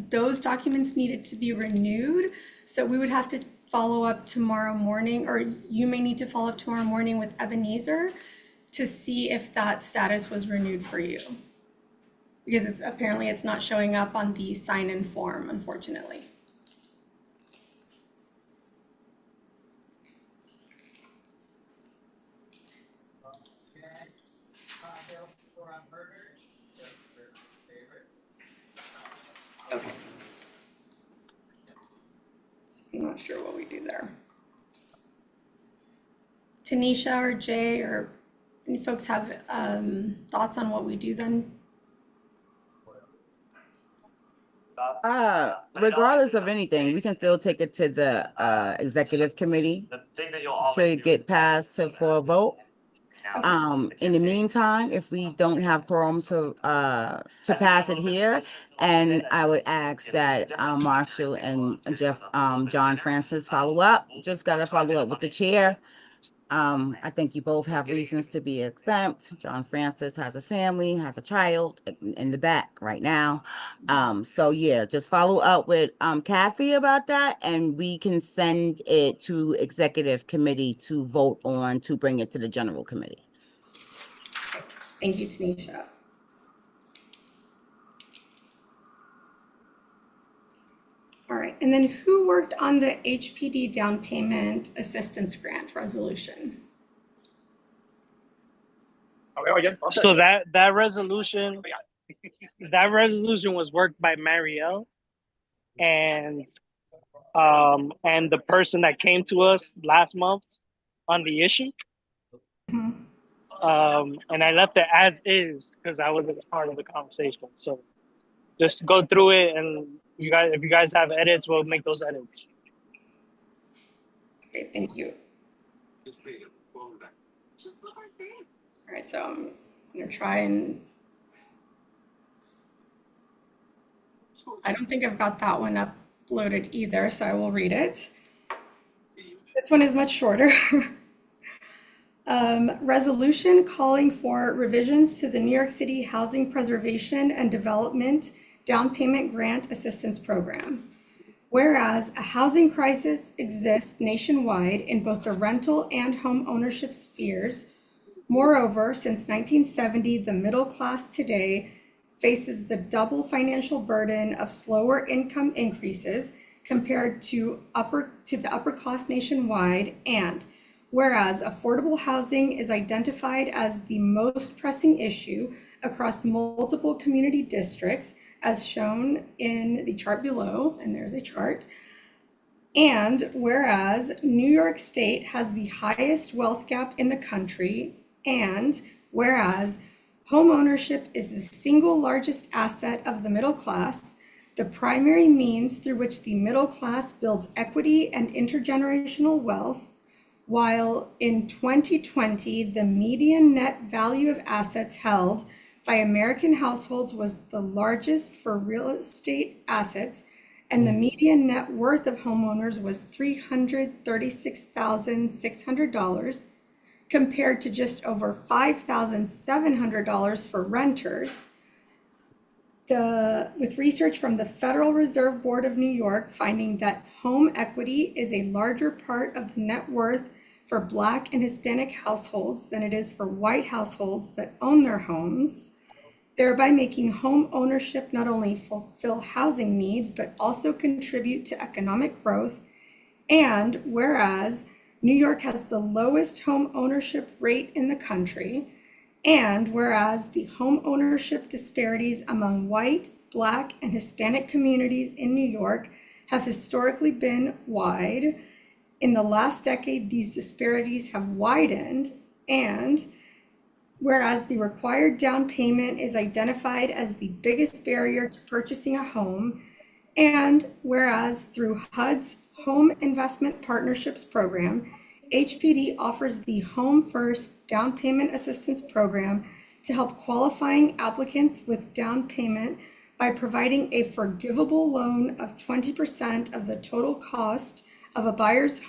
those documents needed to be renewed. So we would have to follow up tomorrow morning, or you may need to follow up tomorrow morning with Ebenezer to see if that status was renewed for you. Because apparently it's not showing up on the sign-in form, unfortunately. Okay. So I'm not sure what we do there. Tanisha or Jay or any folks have thoughts on what we do then? Regardless of anything, we can still take it to the executive committee The thing that you'll always to do get is passed for a vote. In the meantime, if we don't have quorum to pass it here, and I would ask that Marshall and John Francis follow up. Just gotta follow up with the chair. I think you both have reasons to be exempt. John Francis has a family, has a child in the back right now. So yeah, just follow up with Kathy about that, and we can send it to executive committee to vote on to bring it to the general committee. Thank you, Tanisha. All right, and then who worked on the HPD down payment assistance grant resolution? So that resolution was worked by Marielle, and the person that came to us last month on the issue. Mhm. And I left it as is because I wasn't part of the conversation. So just go through it, and if you guys have edits, we'll make those edits. Okay, thank you. All right, so I'm gonna try and, I don't think I've got that one uploaded either, so I will read it. This one is much shorter. Resolution calling for revisions to the New York City Housing Preservation and Development Down Payment Grant Assistance Program. Whereas a housing crisis exists nationwide in both the rental and home ownership spheres. Moreover, since 1970, the middle class today faces the double financial burden of slower income increases compared to the upper class nationwide. And whereas affordable housing is identified as the most pressing issue across multiple community districts, as shown in the chart below, and there's a chart. And whereas New York State has the highest wealth gap in the country, and whereas home ownership is the single largest asset of the middle class, the primary means through which the middle class builds equity and intergenerational wealth, while in 2020, the median net value of assets held by American households was the largest for real estate assets, and the median net worth of homeowners was $336,600, compared to just over $5,700 for renters. With research from the Federal Reserve Board of New York finding that home equity is a larger part of the net worth for Black and Hispanic households than it is for white households that own their homes, thereby making home ownership not only fulfill housing needs, but also contribute to economic growth. And whereas New York has the lowest home ownership rate in the country, and whereas the home ownership disparities among white, Black, and Hispanic communities in New York have historically been wide, in the last decade, these disparities have widened. And whereas the required down payment is identified as the biggest barrier to purchasing a home, and whereas through HUD's Home Investment Partnerships Program, HPD offers the Home First Down Payment Assistance Program to help qualifying applicants with down payment by providing a forgivable loan of 20% of the total cost of a buyer's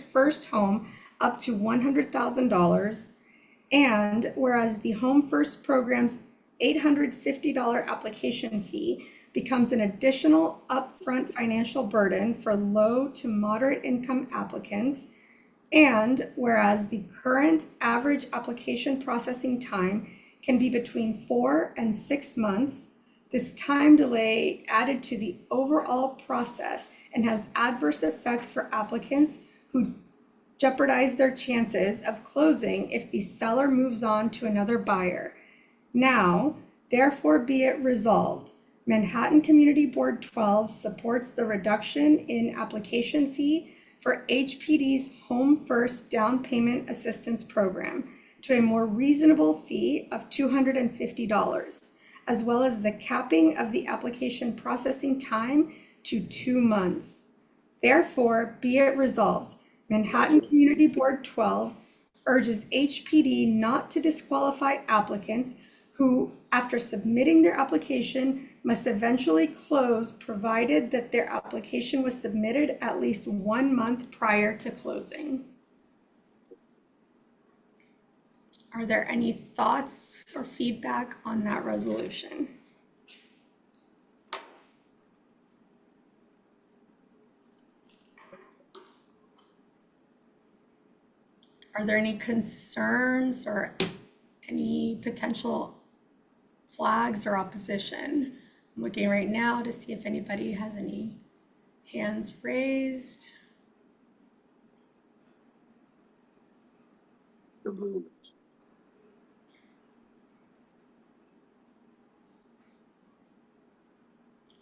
first home up to $100,000. And whereas the Home First program's $850 application fee becomes an additional upfront financial burden for low to moderate income applicants, and whereas the current average application processing time can be between 4 and 6 months, this time delay added to the overall process and has adverse effects for applicants who jeopardize their chances of closing if the seller moves on to another buyer. Now, therefore be it resolved, Manhattan Community Board 12 supports the reduction in application fee for HPD's Home First Down Payment Assistance Program to a more reasonable fee of $250, as well as the capping of the application processing time to 2 months. Therefore, be it resolved, Manhattan Community Board 12 urges HPD not to disqualify applicants who, after submitting their application, must eventually close provided that their application was submitted at least 1 month prior to closing. Are there any thoughts or feedback on that resolution? Are there any concerns or any potential flags or opposition? I'm looking right now to see if anybody has any hands raised.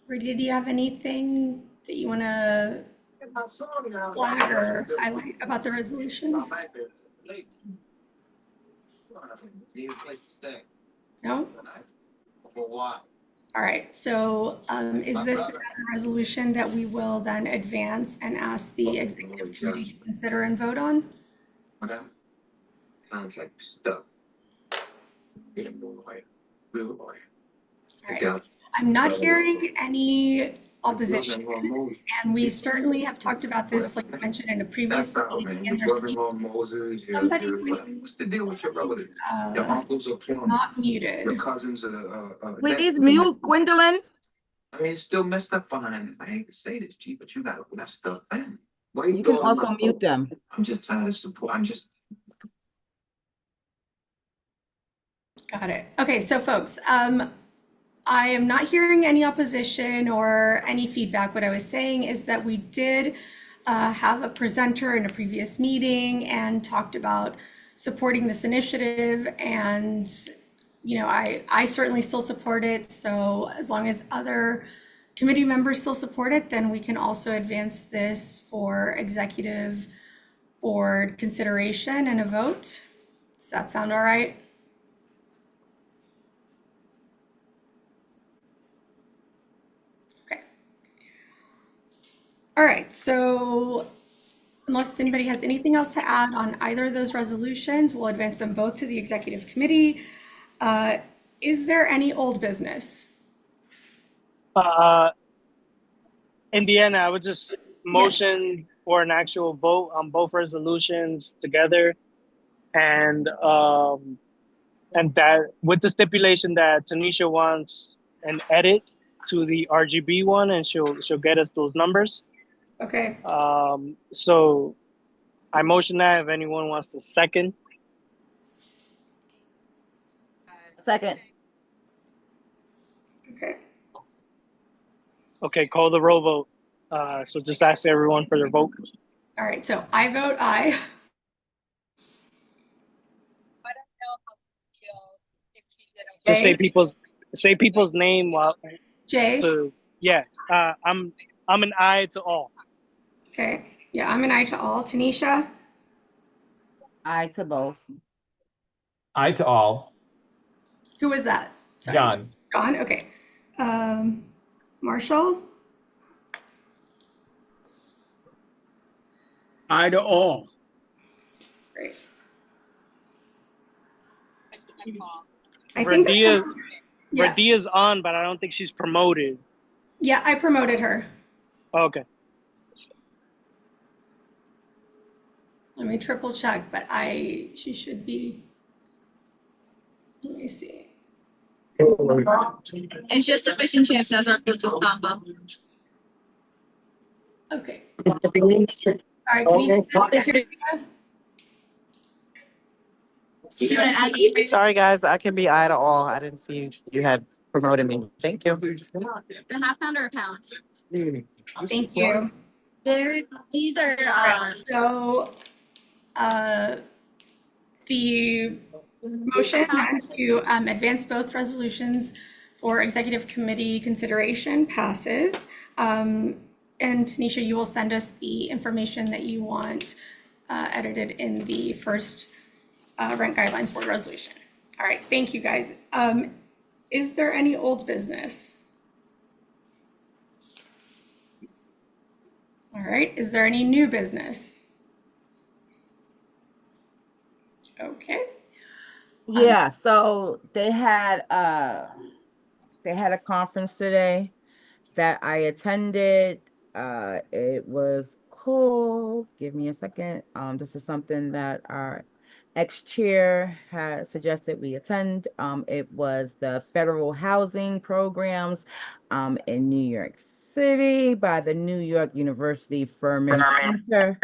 Rudy, do you have anything that you want to flag or highlight about the resolution? Need a place to stay. No? For a while. All right, so is this another resolution that we will then advance and ask the executive committee to consider and vote on? Whatever. Contract stuff. Get a lawyer. Real lawyer. All right, I'm not hearing any opposition, and we certainly have talked about this, like I mentioned in a previous meeting, and there's somebody What's the deal with your relatives? Your uncles are plumbers. not muted. Your cousins are. Please mute Gwendolyn. I mean, it's still messed up behind. I hate to say this, G, but you got messed up, man. Why You can throwing also my mute them. I'm just trying to support. Got it. Okay, so folks, I am not hearing any opposition or any feedback. What I was saying is that we did have a presenter in a previous meeting and talked about supporting this initiative, and you know, I certainly still support it. So as long as other committee members still support it, then we can also advance this for executive board consideration and a vote. Does that sound all right? All right, so unless anybody has anything else to add on either of those resolutions, we'll advance them both to the executive committee. Is there any old business? Indiana, I would just motion for an actual vote on both resolutions together, and that with the stipulation that Tanisha wants an edit to the RGB one, and she'll get us those numbers. Okay. So I motion that if anyone wants to second. Second. Okay. Okay, call the roll vote. So just ask everyone for their vote. All right, so I vote aye. Just say people's name while. Jay? So yeah, I'm an aye to all. Okay, yeah, I'm an aye to all. Tanisha? Aye to both. Aye to all. Who was that? Sorry. John. John, okay. Marshall? Aye to all. Great. I think Radia's on, but I don't think she's promoted. Yeah, I promoted her. Okay. Let me triple check, but she should be. Let me see. It's just sufficient chance as our filters combo. Okay. All right, can you Sorry, guys, I can be aye to all. I didn't see you had promoted me. Thank you. The half pound or a pound? Thank you. These are, So, the motion to advance both resolutions for executive committee consideration passes. And Tanisha, you will send us the information that you want edited in the first rent guidelines board resolution. All right, thank you guys. Is there any old business? All right, is there any new business? Okay. Yeah, so they had a conference today that I attended. It was cool. Give me a second. This is something that our ex-chair had suggested we attend. It was the federal housing programs in New York City by the New York University Furman Center.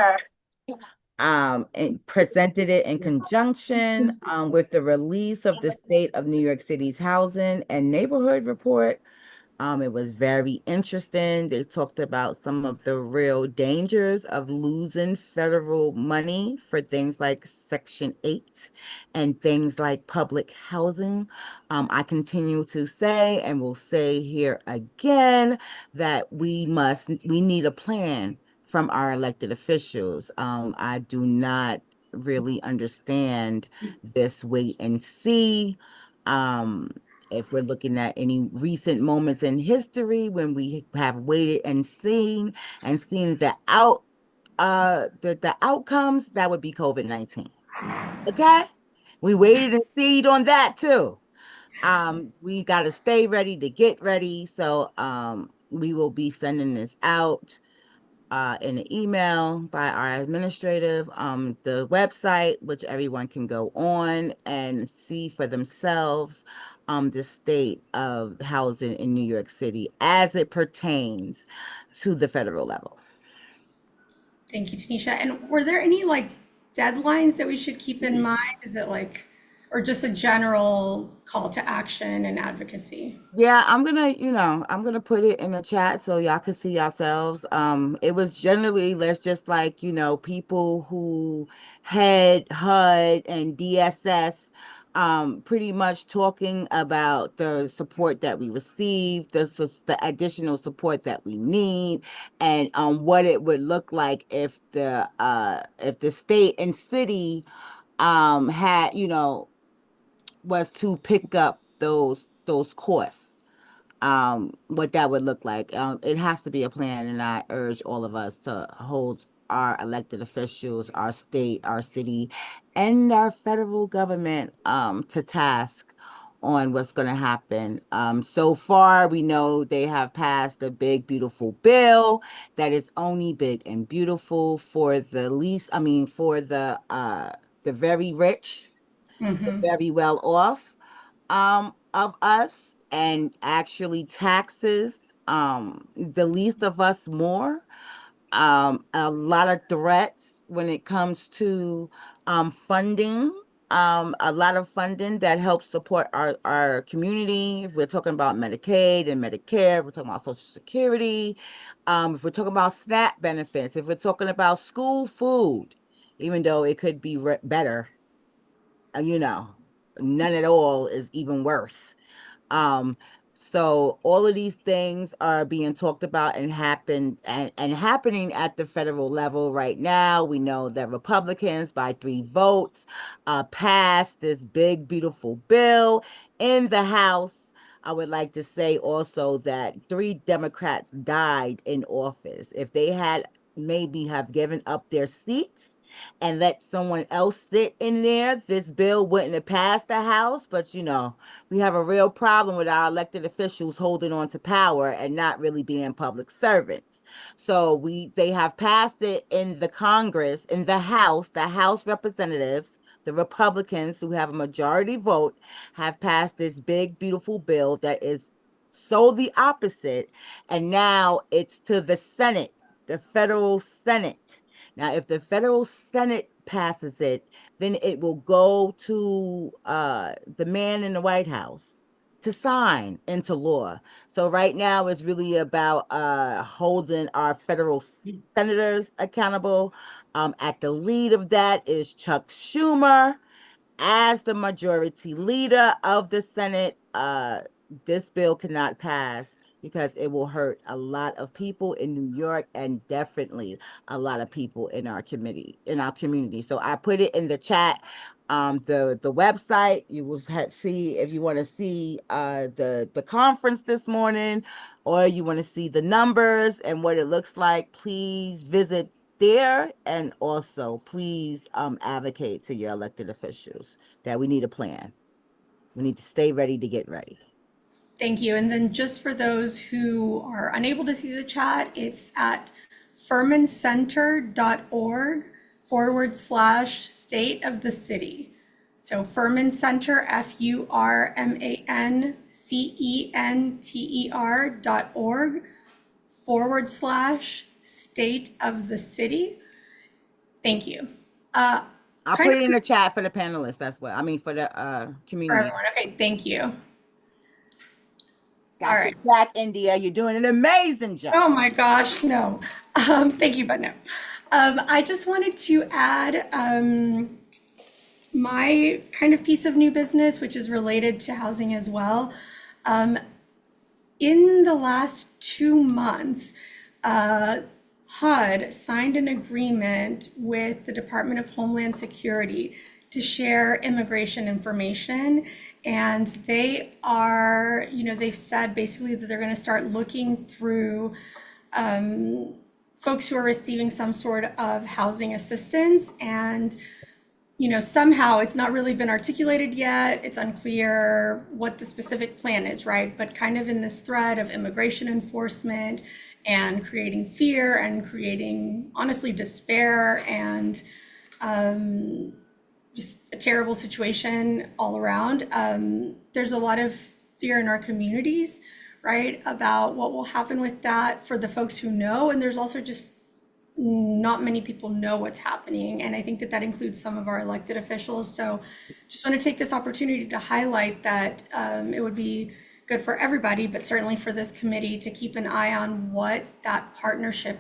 And presented it in conjunction with the release of the State of New York City's Housing and Neighborhood Report. It was very interesting. They talked about some of the real dangers of losing federal money for things like Section 8 and things like public housing. I continue to say, and will say here again, that we need a plan from our elected officials. I do not really understand this wait and see. If we're looking at any recent moments in history when we have waited and seen the outcomes, that would be COVID-19. Okay? We waited and see on that too. We got to stay ready to get ready. So we will be sending this out in an email by our administrative, the website, which everyone can go on and see for themselves the state of housing in New York City as it pertains to the federal level. Thank you, Tanisha. And were there any like deadlines that we should keep in mind? Is it like, or just a general call to action and advocacy? Yeah, I'm gonna put it in the chat so y'all can see yourselves. It was generally, let's just like, people who had HUD and DSS, pretty much talking about the support that we received, the additional support that we need, and what it would look like if the state and city had, was to pick up those costs, what that would look like. It has to be a plan, and I urge all of us to hold our elected officials, our state, our city, and our federal government to task on what's going to happen. So far, we know they have passed a big, beautiful bill that is only big and beautiful for the very rich, very well off of us, and actually taxes the least of us more. A lot of threats when it comes to funding. A lot of funding that helps support our community. If we're talking about Medicaid and Medicare, if we're talking about Social Security, if we're talking about SNAP benefits, if we're talking about school food, even though it could be better, none at all is even worse. So all of these things are being talked about and happening at the federal level right now. We know that Republicans by 3 votes passed this big, beautiful bill in the House. I would like to say also that 3 Democrats died in office. If they had maybe have given up their seats and let someone else sit in there, this bill wouldn't have passed the House. But we have a real problem with our elected officials holding on to power and not really being public servants. So they have passed it in the Congress, in the House representatives, the Republicans who have a majority vote have passed this big, beautiful bill that is so the opposite. And now it's to the Senate, the federal Senate. Now, if the federal Senate passes it, then it will go to the man in the White House to sign into law. So right now it's really about holding our federal senators accountable. At the lead of that is Chuck Schumer. As the majority leader of the Senate, this bill cannot pass because it will hurt a lot of people in New York and definitely a lot of people in our community. So I put it in the chat. The website, you will see if you want to see the conference this morning, or you want to see the numbers and what it looks like. Please visit there, and also please advocate to your elected officials that we need a plan. We need to stay ready to get ready. Thank you. And then just for those who are unable to see the chat, it's at furmancenter.org/state of the city. So Furman Center, FurmanCenter.org/state of the city. Thank you. I'll put it in the chat for the panelists as well. I mean, for the For community. everyone. Okay, thank you. Got All your right. back, India. You're doing an amazing job. Oh my gosh, no. Thank you, but no. I just wanted to add my kind of piece of new business, which is related to housing as well. In the last 2 months, HUD signed an agreement with the Department of Homeland Security to share immigration information. And they are, they've said basically that they're going to start looking through folks who are receiving some sort of housing assistance. And, somehow it's not really been articulated yet. It's unclear what the specific plan is, right? But kind of in this thread of immigration enforcement and creating fear and creating, honestly, despair and just a terrible situation all around. There's a lot of fear in our communities, right, about what will happen with that for the folks who know. And there's also just not many people know what's happening. And I think that includes some of our elected officials. So just want to take this opportunity to highlight that it would be good for everybody, but certainly for this committee to keep an eye on what that partnership,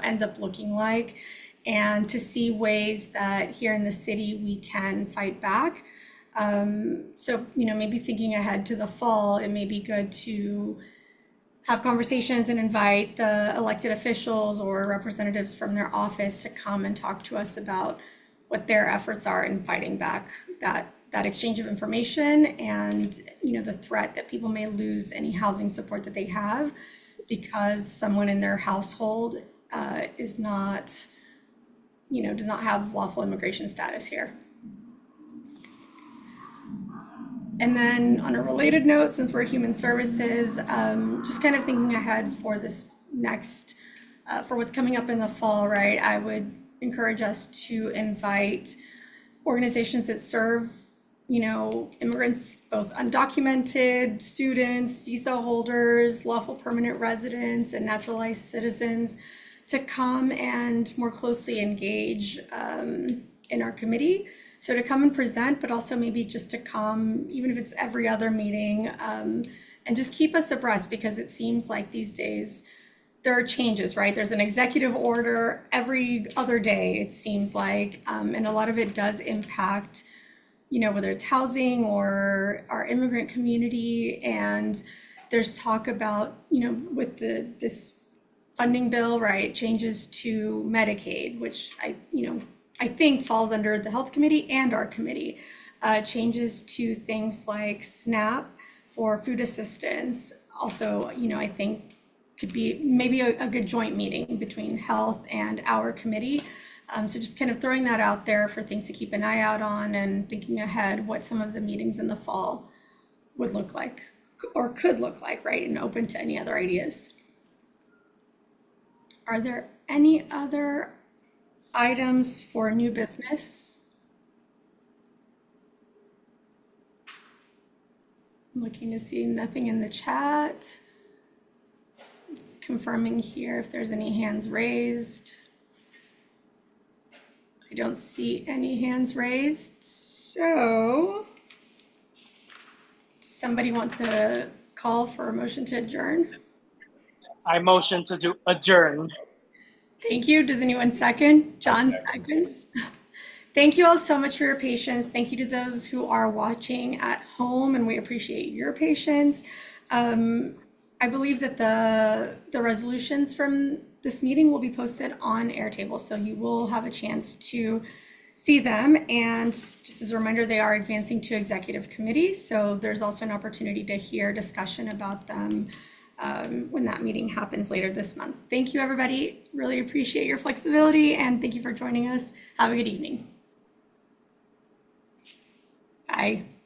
ends up looking like, and to see ways that here in the city we can fight back. So, maybe thinking ahead to the fall, it may be good to have conversations and invite the elected officials or representatives from their office to come and talk to us about what their efforts are in fighting back that exchange of information and, the threat that people may lose any housing support that they have because someone in their household is not, does not have lawful immigration status here. And then on a related note, since we're human services, just kind of thinking ahead for this next, for what's coming up in the fall, right? I would encourage us to invite organizations that serve, immigrants, both undocumented students, visa holders, lawful permanent residents, and naturalized citizens to come and more closely engage in our committee. So to come and present, but also maybe just to come, even if it's every other meeting, and just keep us abreast, because it seems like these days there are changes, right? There's an executive order every other day, it seems like, and a lot of it does impact, whether it's housing or our immigrant community. And there's talk about, with this funding bill, right, changes to Medicaid, which I think falls under the health committee and our committee, changes to things like SNAP for food assistance. Also, I think could be maybe a good joint meeting between health and our committee. So just kind of throwing that out there for things to keep an eye out on and thinking ahead what some of the meetings in the fall would look like or could look like, right? And open to any other ideas. Are there any other items for new business? Looking to see nothing in the chat. Confirming here if there's any hands raised. I don't see any hands raised. So, does somebody want to call for a motion to adjourn? I motion to adjourn. Thank you. Does anyone second? John seconds. Thank you all so much for your patience. Thank you to those who are watching at home, and we appreciate your patience. I believe that the resolutions from this meeting will be posted on Airtable, so you will have a chance to see them. And just as a reminder, they are advancing to executive committee, so there's also an opportunity to hear discussion about them when that meeting happens later this month. Thank you, everybody. Really appreciate your flexibility, and thank you for joining us. Have a good evening. Bye.